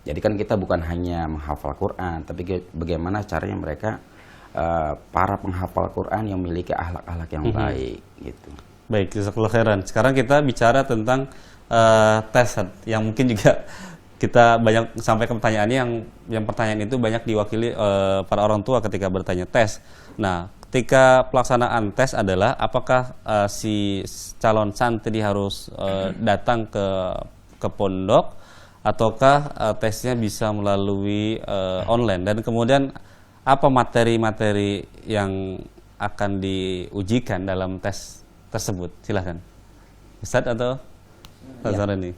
Jadi kan kita bukan hanya menghafal Quran, tapi bagaimana caranya mereka para penghafal Quran yang memiliki akhlak-akhlak yang baik gitu. Baik, jazakallahu khairan. Sekarang kita bicara tentang tes yang mungkin juga kita banyak sampai ke pertanyaan yang pertanyaan itu banyak diwakili para orang tua ketika bertanya tes. Nah, ketika pelaksanaan tes adalah apakah si calon santri harus datang ke pondok ataukah tesnya bisa melalui online, dan kemudian apa materi-materi yang akan diujikan dalam tes tersebut? Silahkan Ustadz atau Ustadz Zarani.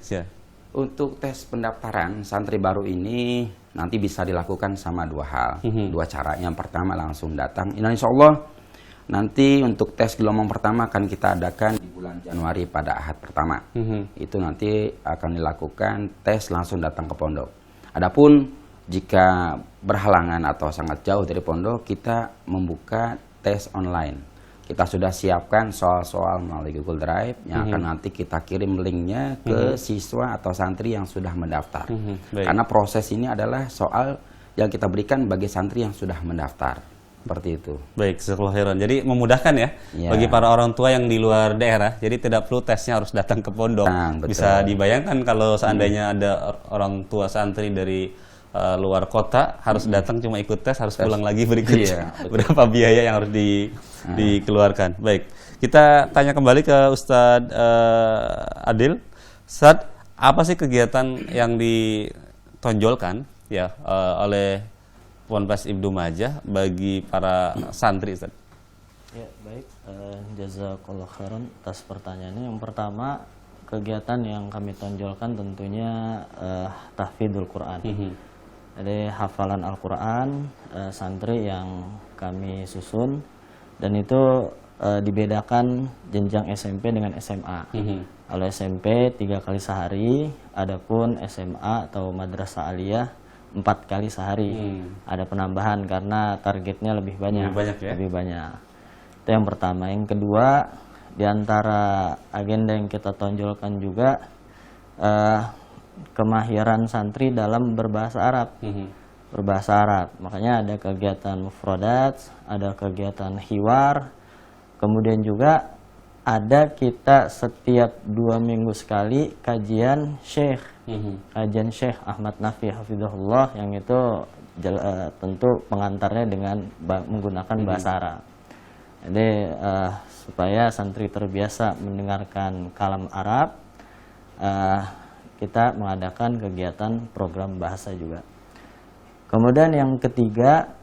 Untuk tes pendaftaran santri baru ini nanti bisa dilakukan sama 2 hal, 2 cara. Yang pertama langsung datang. Insya Allah nanti untuk tes gelombang pertama akan kita adakan di bulan Januari pada Ahad pertama. Itu nanti akan dilakukan tes langsung datang ke pondok. Adapun jika berhalangan atau sangat jauh dari pondok, kita membuka tes online. Kita sudah siapkan soal-soal melalui Google Drive yang akan nanti kita kirim linknya ke siswa atau santri yang sudah mendaftar. Karena proses ini adalah soal yang kita berikan bagi santri yang sudah mendaftar. Seperti itu. Baik, jazakallahu khairan. Jadi memudahkan ya bagi para orang tua yang di luar daerah. Jadi tidak perlu tesnya harus datang ke pondok. Bisa dibayangkan kalau seandainya ada orang tua santri dari luar kota harus datang cuma ikut tes, harus pulang lagi berikutnya. Iya, betul. Berapa biaya yang harus dikeluarkan. Baik, kita tanya kembali ke Ustadz Adil. Ustadz, apa sih kegiatan yang ditonjolkan ya oleh Ponpes Ibnu Majah bagi para santri, Ustadz? Ya, baik. Jazakallah khairan atas pertanyaannya. Yang pertama, kegiatan yang kami tonjolkan tentunya tahfidzul Quran. Jadi hafalan Al-Quran, santri yang kami susun, dan itu dibedakan jenjang SMP dengan SMA. Kalau SMP 3 kali sehari, adapun SMA atau madrasah aliyah 4 kali sehari. Ada penambahan karena targetnya lebih banyak. Lebih banyak ya? Lebih banyak. Itu yang pertama. Yang kedua, di antara agenda yang kita tonjolkan juga kemahiran santri dalam berbahasa Arab. Berbahasa Arab. Makanya ada kegiatan mufradat, ada kegiatan hiwar, kemudian juga ada kita setiap 2 minggu sekali kajian Syekh. Kajian Syekh Ahmad Nafi hafizahullah, yang itu tentu pengantarnya dengan menggunakan bahasa Arab. Jadi supaya santri terbiasa mendengarkan kalam Arab, kita mengadakan kegiatan program bahasa juga. Kemudian yang ketiga,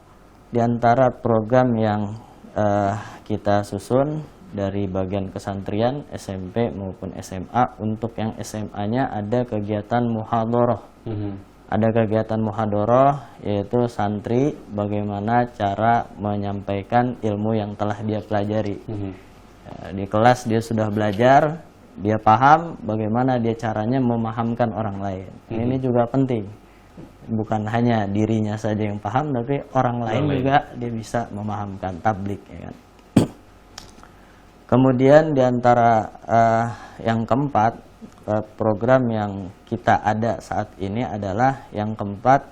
di antara program yang kita susun dari bagian kesantrian SMP maupun SMA, untuk yang SMA-nya ada kegiatan muhadharah. Ada kegiatan muhadharah, yaitu santri bagaimana cara menyampaikan ilmu yang telah dia pelajari. Di kelas dia sudah belajar, dia paham, bagaimana dia caranya memahamkan orang lain. Ini juga penting. Bukan hanya dirinya saja yang paham, tapi orang lain juga dia bisa memahamkan, tablik, ya kan. Kemudian di antara yang keempat, program yang kita ada saat ini adalah yang keempat,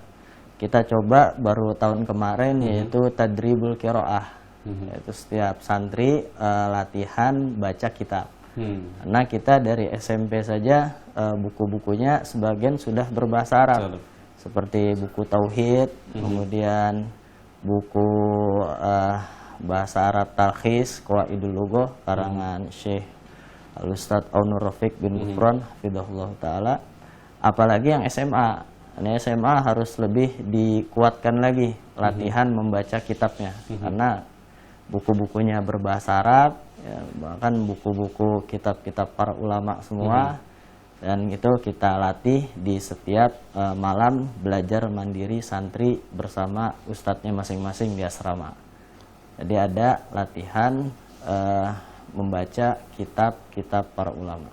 kita coba baru tahun kemarin, yaitu tadribul qiraah. Yaitu setiap santri latihan baca kitab. Karena kita dari SMP saja buku-bukunya sebagian sudah berbahasa Arab. Seperti buku Tauhid, kemudian buku bahasa Arab Talkhis, Qawaidul Lughah, karangan Syekh Al-Ustadz Aunur Rafiq bin Gufron, hafizahullah ta'ala. Apalagi yang SMA. Ini SMA harus lebih dikuatkan lagi latihan membaca kitabnya. Karena buku-bukunya berbahasa Arab, ya, bahkan buku-buku kitab-kitab para ulama semua. Dan itu kita latih di setiap malam belajar mandiri santri bersama ustadznya masing-masing di asrama. Jadi ada latihan membaca kitab-kitab para ulama.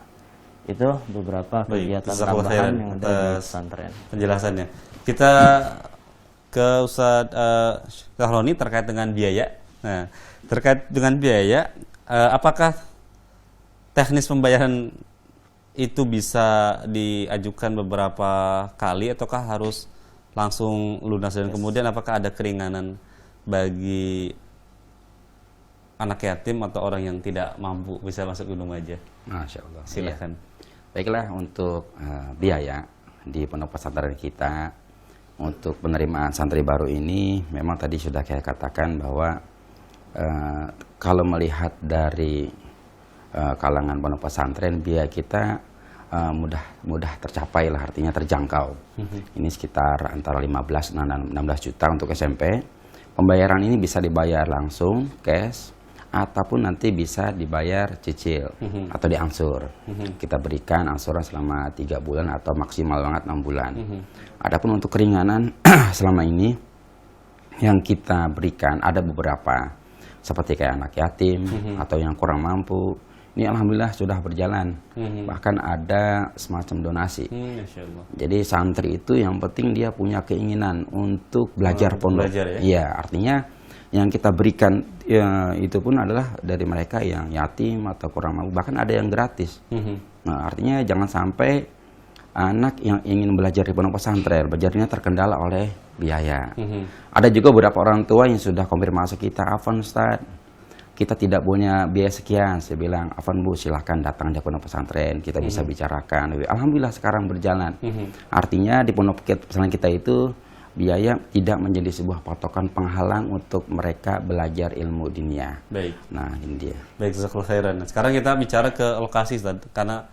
Itu beberapa kegiatan tambahan yang ada di pesantren. Penjelasannya. Kita ke Ustadz Kahroni terkait dengan biaya. Nah, terkait dengan biaya, apakah teknis pembayaran itu bisa diajukan beberapa kali ataukah harus langsung lunas, dan kemudian apakah ada keringanan bagi anak yatim atau orang yang tidak mampu bisa masuk Ibnu Majah? Masya Allah. Silakan. Ya. Baiklah, untuk biaya di pondok pesantren kita untuk penerimaan santri baru ini, memang tadi sudah saya katakan bahwa kalau melihat dari kalangan pondok pesantren, biaya kita mudah tercapai lah, artinya terjangkau. Ini sekitar antara 15 dan 16 juta untuk SMP. Pembayaran ini bisa dibayar langsung cash ataupun nanti bisa dibayar cicil atau diangsur. Kita berikan angsuran selama 3 bulan atau maksimal banget 6 bulan. Adapun untuk keringanan selama ini yang kita berikan ada beberapa, seperti kayak anak yatim atau yang kurang mampu. Ini alhamdulillah sudah berjalan. Bahkan ada semacam donasi. Jadi santri itu yang penting dia punya keinginan untuk belajar pondok. Iya, artinya yang kita berikan ya, itu pun adalah dari mereka yang yatim atau kurang mampu, bahkan ada yang gratis. Nah, artinya jangan sampai anak yang ingin belajar di pondok pesantren belajarnya terkendala oleh biaya. Ada juga beberapa orang tua yang sudah konfirmasi kita, "Afwan Ustaz, kita tidak punya biaya sekian." Saya bilang, "Afwan Bu, silahkan datang di pondok pesantren, kita bisa bicarakan." Alhamdulillah sekarang berjalan. Artinya di pondok pesantren kita itu biaya tidak menjadi sebuah patokan penghalang untuk mereka belajar ilmu dunia. Baik. Nah, ini dia. Baik, jazakallahu khairan. Sekarang kita bicara ke lokasi, Ustaz, karena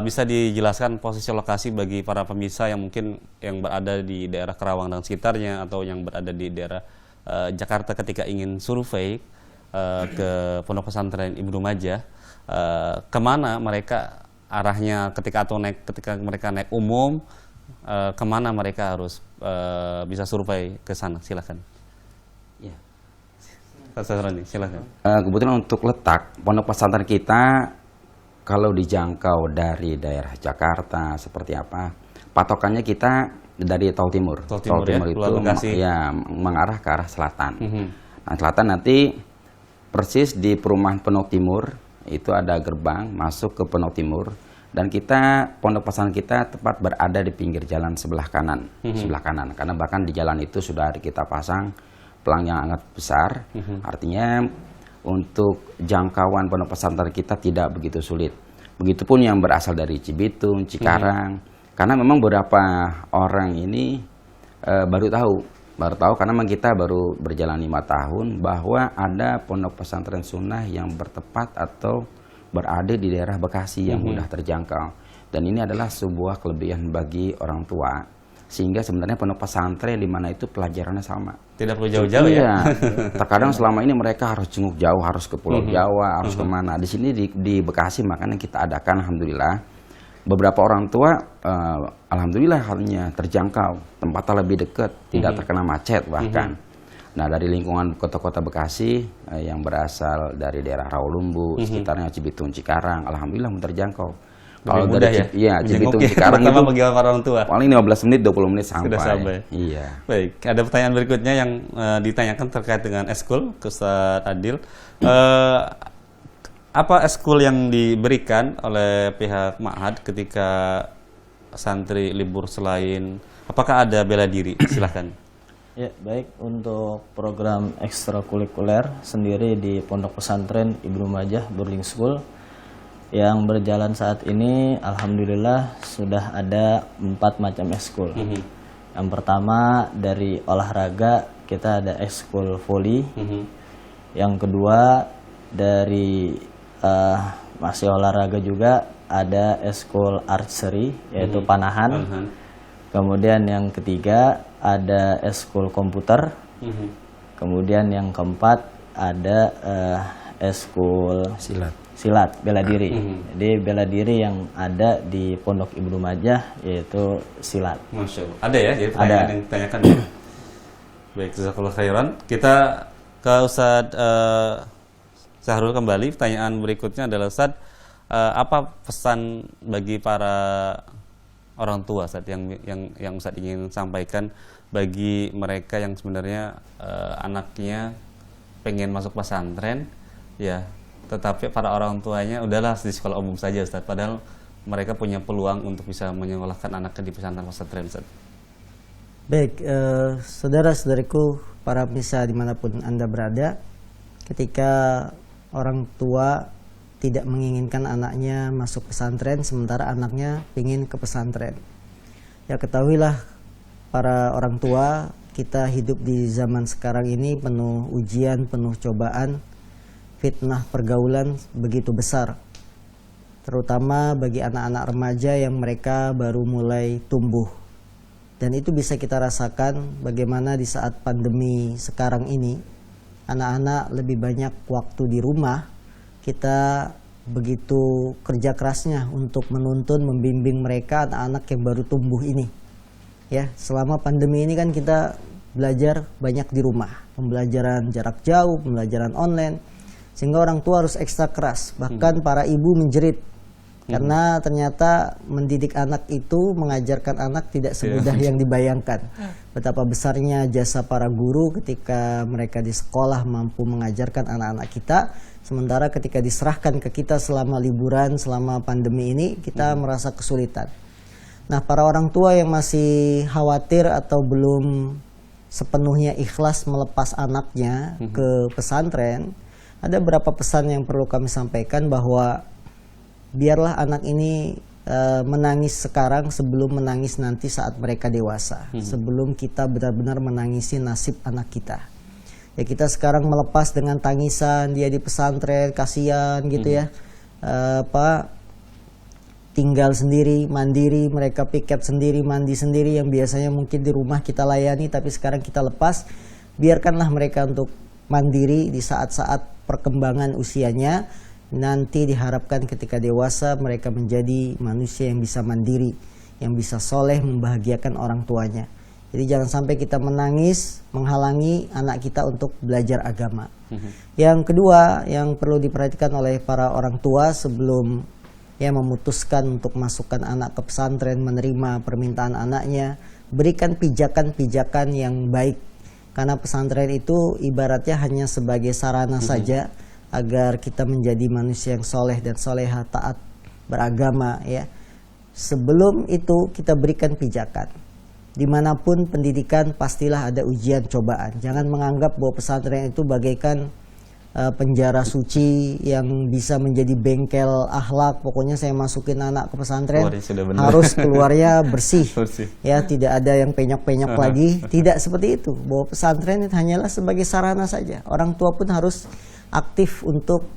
bisa dijelaskan posisi lokasi bagi para pemirsa yang mungkin yang berada di daerah Kerawang dan sekitarnya atau yang berada di daerah Jakarta ketika ingin survei ke Pondok Pesantren Ibnu Majah, kemana mereka arahnya ketika mereka naik umum, kemana mereka harus bisa survei ke sana? Silakan. Ya. Silakan. Kebetulan untuk letak pondok pesantren kita kalau dijangkau dari daerah Jakarta seperti apa? Patokannya kita dari Tol Timur. Tol Timur ya, itu mengarah ke arah selatan. Nah, selatan nanti persis di perumahan Pondok Timur itu ada gerbang masuk ke Pondok Timur. Dan kita, pondok pesantren kita tepat berada di pinggir jalan sebelah kanan, karena bahkan di jalan itu sudah kita pasang pelang yang sangat besar. Artinya untuk jangkauan pondok pesantren kita tidak begitu sulit. Begitupun yang berasal dari Cibitung, Cikarang, karena memang beberapa orang ini baru tahu karena memang kita baru berjalan 5 tahun bahwa ada pondok pesantren sunnah yang bertepat atau berada di daerah Bekasi yang mudah terjangkau. Dan ini adalah sebuah kelebihan bagi orang tua. Sehingga sebenarnya pondok pesantren di mana itu pelajarannya sama. Tidak perlu jauh-jauh ya? Terkadang selama ini mereka harus jenguk jauh, harus ke Pulau Jawa, harus kemana. Di sini di Bekasi makanya kita adakan, alhamdulillah. Beberapa orang tua, alhamdulillah halnya terjangkau. Tempatnya lebih dekat, tidak terkena macet bahkan. Nah, dari lingkungan kota-kota Bekasi yang berasal dari daerah Rawalumbu, sekitarnya Cibitung, Cikarang, alhamdulillah terjangkau. Kalau dari Cibitung, Cikarang itu bagi orang tua. paling 15 menit, 20 menit sampai. Sudah sampai. Iya. Baik, ada pertanyaan berikutnya yang ditanyakan terkait dengan eskul ke Ustaz Adil. Apa eskul yang diberikan oleh pihak Ma'had ketika santri libur selain, apakah ada bela diri? Silahkan. Ya, baik, untuk program ekstrakurikuler sendiri di Pondok Pesantren Ibnu Majah Boarding School yang berjalan saat ini, alhamdulillah sudah ada 4 macam ekskul. Yang pertama dari olahraga kita ada ekskul voli. Yang kedua dari masih olahraga juga ada ekskul archery yaitu panahan. Kemudian yang ketiga ada ekskul komputer. Kemudian yang keempat ada ekskul silat bela diri. Jadi bela diri yang ada di Pondok Ibnu Majah yaitu silat. Masya Allah. Ada ya? Jadi pertanyaan yang ditanyakan ya? Baik, jazakallahu khairan. Kita ke Ustaz Syahrul kembali. Pertanyaan berikutnya adalah, Ustaz, apa pesan bagi para orang tua saat yang Ustaz ingin sampaikan bagi mereka yang sebenarnya anaknya pengen masuk pesantren ya, tetapi para orang tuanya udahlah di sekolah umum saja, Ustaz, padahal mereka punya peluang untuk bisa menyekolahkan anaknya di pesantren, Ustaz. Baik, saudara-saudariku, para pemirsa dimanapun Anda berada, ketika orang tua tidak menginginkan anaknya masuk pesantren, sementara anaknya ingin ke pesantren. Ya, ketahuilah para orang tua, kita hidup di zaman sekarang ini penuh ujian, penuh cobaan, fitnah pergaulan begitu besar. Terutama bagi anak-anak remaja yang mereka baru mulai tumbuh. Dan itu bisa kita rasakan bagaimana di saat pandemi sekarang ini, anak-anak lebih banyak waktu di rumah. Kita begitu kerja kerasnya untuk menuntun, membimbing mereka, anak-anak yang baru tumbuh ini. Ya, selama pandemi ini kan kita belajar banyak di rumah, pembelajaran jarak jauh, pembelajaran online, sehingga orang tua harus ekstra keras. Bahkan para ibu menjerit karena ternyata mendidik anak itu, mengajarkan anak tidak semudah yang dibayangkan. Betapa besarnya jasa para guru ketika mereka di sekolah mampu mengajarkan anak-anak kita, sementara ketika diserahkan ke kita selama liburan, selama pandemi ini, kita merasa kesulitan. Nah, para orang tua yang masih khawatir atau belum sepenuhnya ikhlas melepas anaknya ke pesantren, ada beberapa pesan yang perlu kami sampaikan, bahwa biarlah anak ini menangis sekarang sebelum menangis nanti saat mereka dewasa, sebelum kita benar-benar menangisi nasib anak kita. Ya kita sekarang melepas dengan tangisan dia di pesantren, kasihan gitu ya, tinggal sendiri, mandiri, mereka piket sendiri, mandi sendiri, yang biasanya mungkin di rumah kita layani, tapi sekarang kita lepas, biarkanlah mereka untuk mandiri di saat-saat perkembangan usianya. Nanti diharapkan ketika dewasa mereka menjadi manusia yang bisa mandiri, yang bisa soleh, membahagiakan orang tuanya. Jadi jangan sampai kita menangis menghalangi anak kita untuk belajar agama. Yang kedua yang perlu diperhatikan oleh para orang tua sebelum memutuskan untuk masukkan anak ke pesantren, menerima permintaan anaknya, berikan pijakan-pijakan yang baik. Karena pesantren itu ibaratnya hanya sebagai sarana saja agar kita menjadi manusia yang soleh dan soleha, taat beragama ya. Sebelum itu kita berikan pijakan. Dimanapun pendidikan pastilah ada ujian cobaan. Jangan menganggap bahwa pesantren itu bagaikan penjara suci yang bisa menjadi bengkel akhlak. Pokoknya saya masukin anak ke pesantren harus keluarnya bersih. Ya, tidak ada yang penyok-penyok lagi. Tidak seperti itu. Bahwa pesantren itu hanyalah sebagai sarana saja. Orang tua pun harus aktif untuk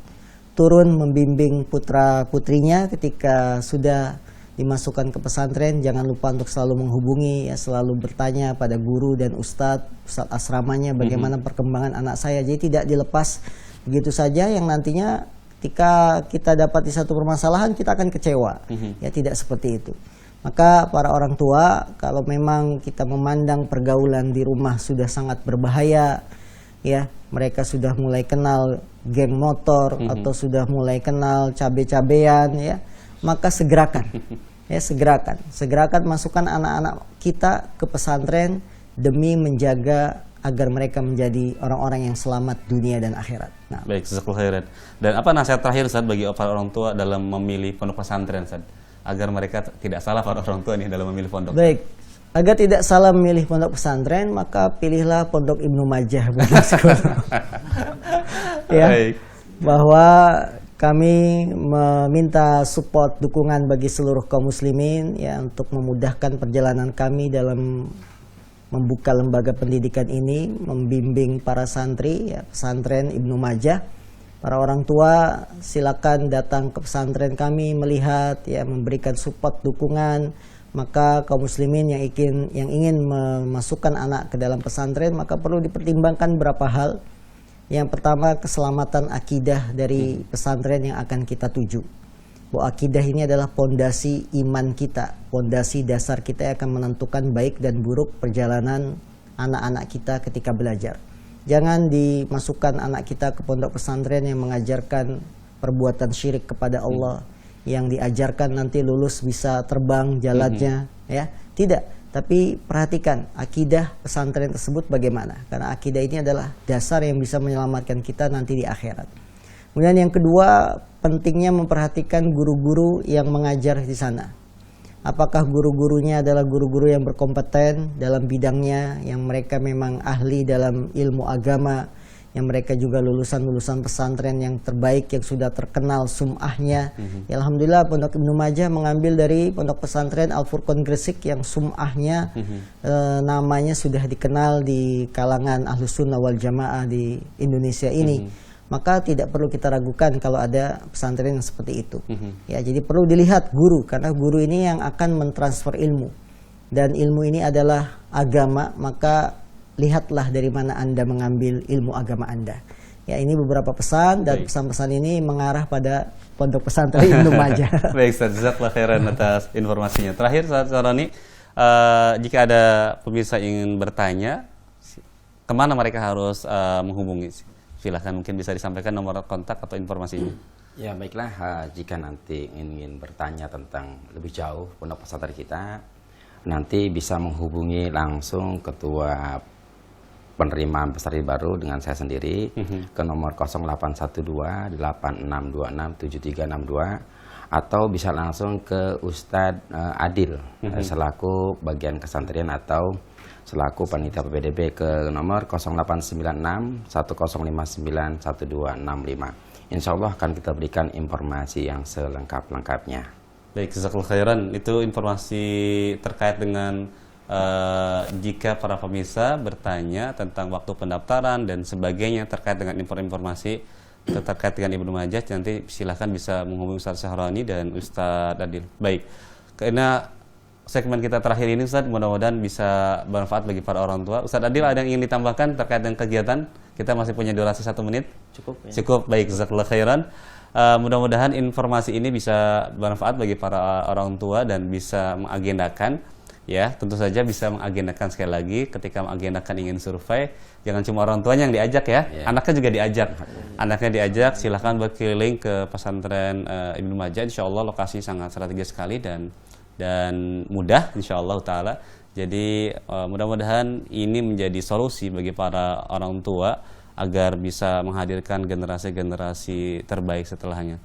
turun membimbing putra putrinya ketika sudah dimasukkan ke pesantren. Jangan lupa untuk selalu menghubungi ya, selalu bertanya pada guru dan ustadz asramanya bagaimana perkembangan anak saya. Jadi tidak dilepas begitu saja yang nantinya ketika kita dapati satu permasalahan kita akan kecewa. Ya tidak seperti itu. Maka para orang tua kalau memang kita memandang pergaulan di rumah sudah sangat berbahaya, ya mereka sudah mulai kenal geng motor atau sudah mulai kenal cabe-cabean ya, maka segerakan ya, segerakan masukkan anak-anak kita ke pesantren demi menjaga agar mereka menjadi orang-orang yang selamat dunia dan akhirat. Nah. Baik, jazakallahu khairan. Dan apa nasihat terakhir Ustaz bagi para orang tua dalam memilih pondok pesantren Ustaz, agar mereka tidak salah para orang tua nih dalam memilih pondok? Baik, agar tidak salah memilih pondok pesantren, maka pilihlah pondok Ibnu Majah. Ya, baik. Bahwa kami meminta support dukungan bagi seluruh kaum muslimin ya untuk memudahkan perjalanan kami dalam membuka lembaga pendidikan ini, membimbing para santri ya, pesantren Ibnu Majah. Para orang tua silakan datang ke pesantren kami melihat ya, memberikan support dukungan. Maka kaum muslimin yang ingin memasukkan anak ke dalam pesantren maka perlu dipertimbangkan beberapa hal. Yang pertama, keselamatan akidah dari pesantren yang akan kita tuju. Bahwa akidah ini adalah pondasi iman kita, pondasi dasar kita yang akan menentukan baik dan buruk perjalanan anak-anak kita ketika belajar. Jangan dimasukkan anak kita ke pondok pesantren yang mengajarkan perbuatan syirik kepada Allah, yang diajarkan nanti lulus bisa terbang jalannya, ya. Tidak, tapi perhatikan akidah pesantren tersebut bagaimana, karena akidah ini adalah dasar yang bisa menyelamatkan kita nanti di akhirat. Kemudian yang kedua, pentingnya memperhatikan guru-guru yang mengajar di sana. Apakah guru-gurunya adalah guru-guru yang berkompeten dalam bidangnya, yang mereka memang ahli dalam ilmu agama, yang mereka juga lulusan-lulusan pesantren yang terbaik, yang sudah terkenal sum'ahnya. Ya, alhamdulillah Pondok Ibnu Majah mengambil dari Pondok Pesantren Al-Furqan Gresik yang sum'ahnya namanya sudah dikenal di kalangan Ahlus Sunnah wal Jamaah di Indonesia ini. Maka tidak perlu kita ragukan kalau ada pesantren yang seperti itu. Ya, jadi perlu dilihat guru, karena guru ini yang akan mentransfer ilmu. Dan ilmu ini adalah agama, maka lihatlah dari mana Anda mengambil ilmu agama Anda. Ya, ini beberapa pesan, dan pesan-pesan ini mengarah pada Pondok Pesantren Ibnu Majah. Baik, Ustaz, jazakallahu khairan atas informasinya. Terakhir, Ustaz Saroni, jika ada pemirsa ingin bertanya, kemana mereka harus menghubungi? Silahkan, mungkin bisa disampaikan nomor kontak atau informasinya. Ya, baiklah, jika nanti ingin bertanya tentang lebih jauh pondok pesantren kita, nanti bisa menghubungi langsung Ketua Penerimaan Peserta baru dengan saya sendiri ke nomor 0812 8626 7362, atau bisa langsung ke Ustadz Adil selaku bagian kesantrian atau selaku panitia PPDB ke nomor 0896 1059 1265. Insya Allah akan kita berikan informasi yang selengkap-lengkapnya. Baik, jazakallahu khairan. Itu informasi terkait dengan jika para pemirsa bertanya tentang waktu pendaftaran dan sebagainya terkait dengan informasi terkait dengan Ibnu Majah, nanti silahkan bisa menghubungi Ustaz Syahroni dan Ustaz Adil. Baik, karena segmen kita terakhir ini Ustaz, mudah-mudahan bisa bermanfaat bagi para orang tua. Ustaz Adil, ada yang ingin ditambahkan terkait dengan kegiatan? Kita masih punya durasi 1 menit. Cukup ya. Cukup, baik, jazakallahu khairan. Mudah-mudahan informasi ini bisa bermanfaat bagi para orang tua dan bisa mengagendakan. Ya, tentu saja bisa mengagendakan, sekali lagi ketika mengagendakan ingin survei, jangan cuma orang tuanya yang diajak ya, anaknya juga diajak. Anaknya diajak, silahkan berkeliling ke pesantren Ibnu Majah. Insya Allah lokasi sangat strategis sekali dan mudah insya Allah taala. Jadi mudah-mudahan ini menjadi solusi bagi para orang tua agar bisa menghadirkan generasi-generasi terbaik setelahnya.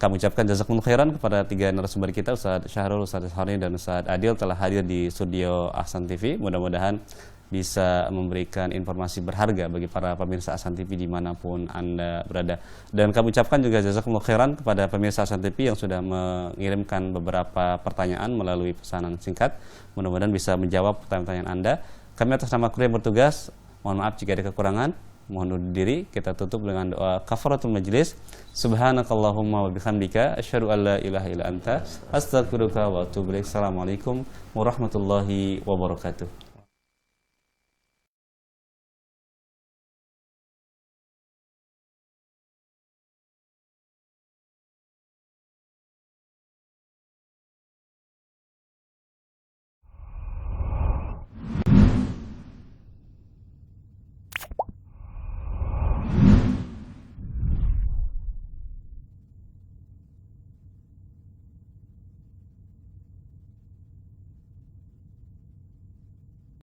Kami ucapkan jazakumullah khairan kepada 3 narasumber kita, Ustaz Syahrul, Ustaz Syahroni, dan Ustaz Adil telah hadir di studio Ahsan TV. Mudah-mudahan bisa memberikan informasi berharga bagi para pemirsa Ahsan TV dimanapun Anda berada. Dan kami ucapkan juga jazakumullah khairan kepada pemirsa Ahsan TV yang sudah mengirimkan beberapa pertanyaan melalui pesanan singkat. Mudah-mudahan bisa menjawab pertanyaan Anda. Kami atas nama kru yang bertugas, mohon maaf jika ada kekurangan. Mohon undur diri, kita tutup dengan doa kafaratul majlis. Subhanakallahumma wa bihamdika asyhadu an la ilaha illa anta astaghfiruka wa atubu ilaik. Assalamualaikum warahmatullahi wabarakatuh.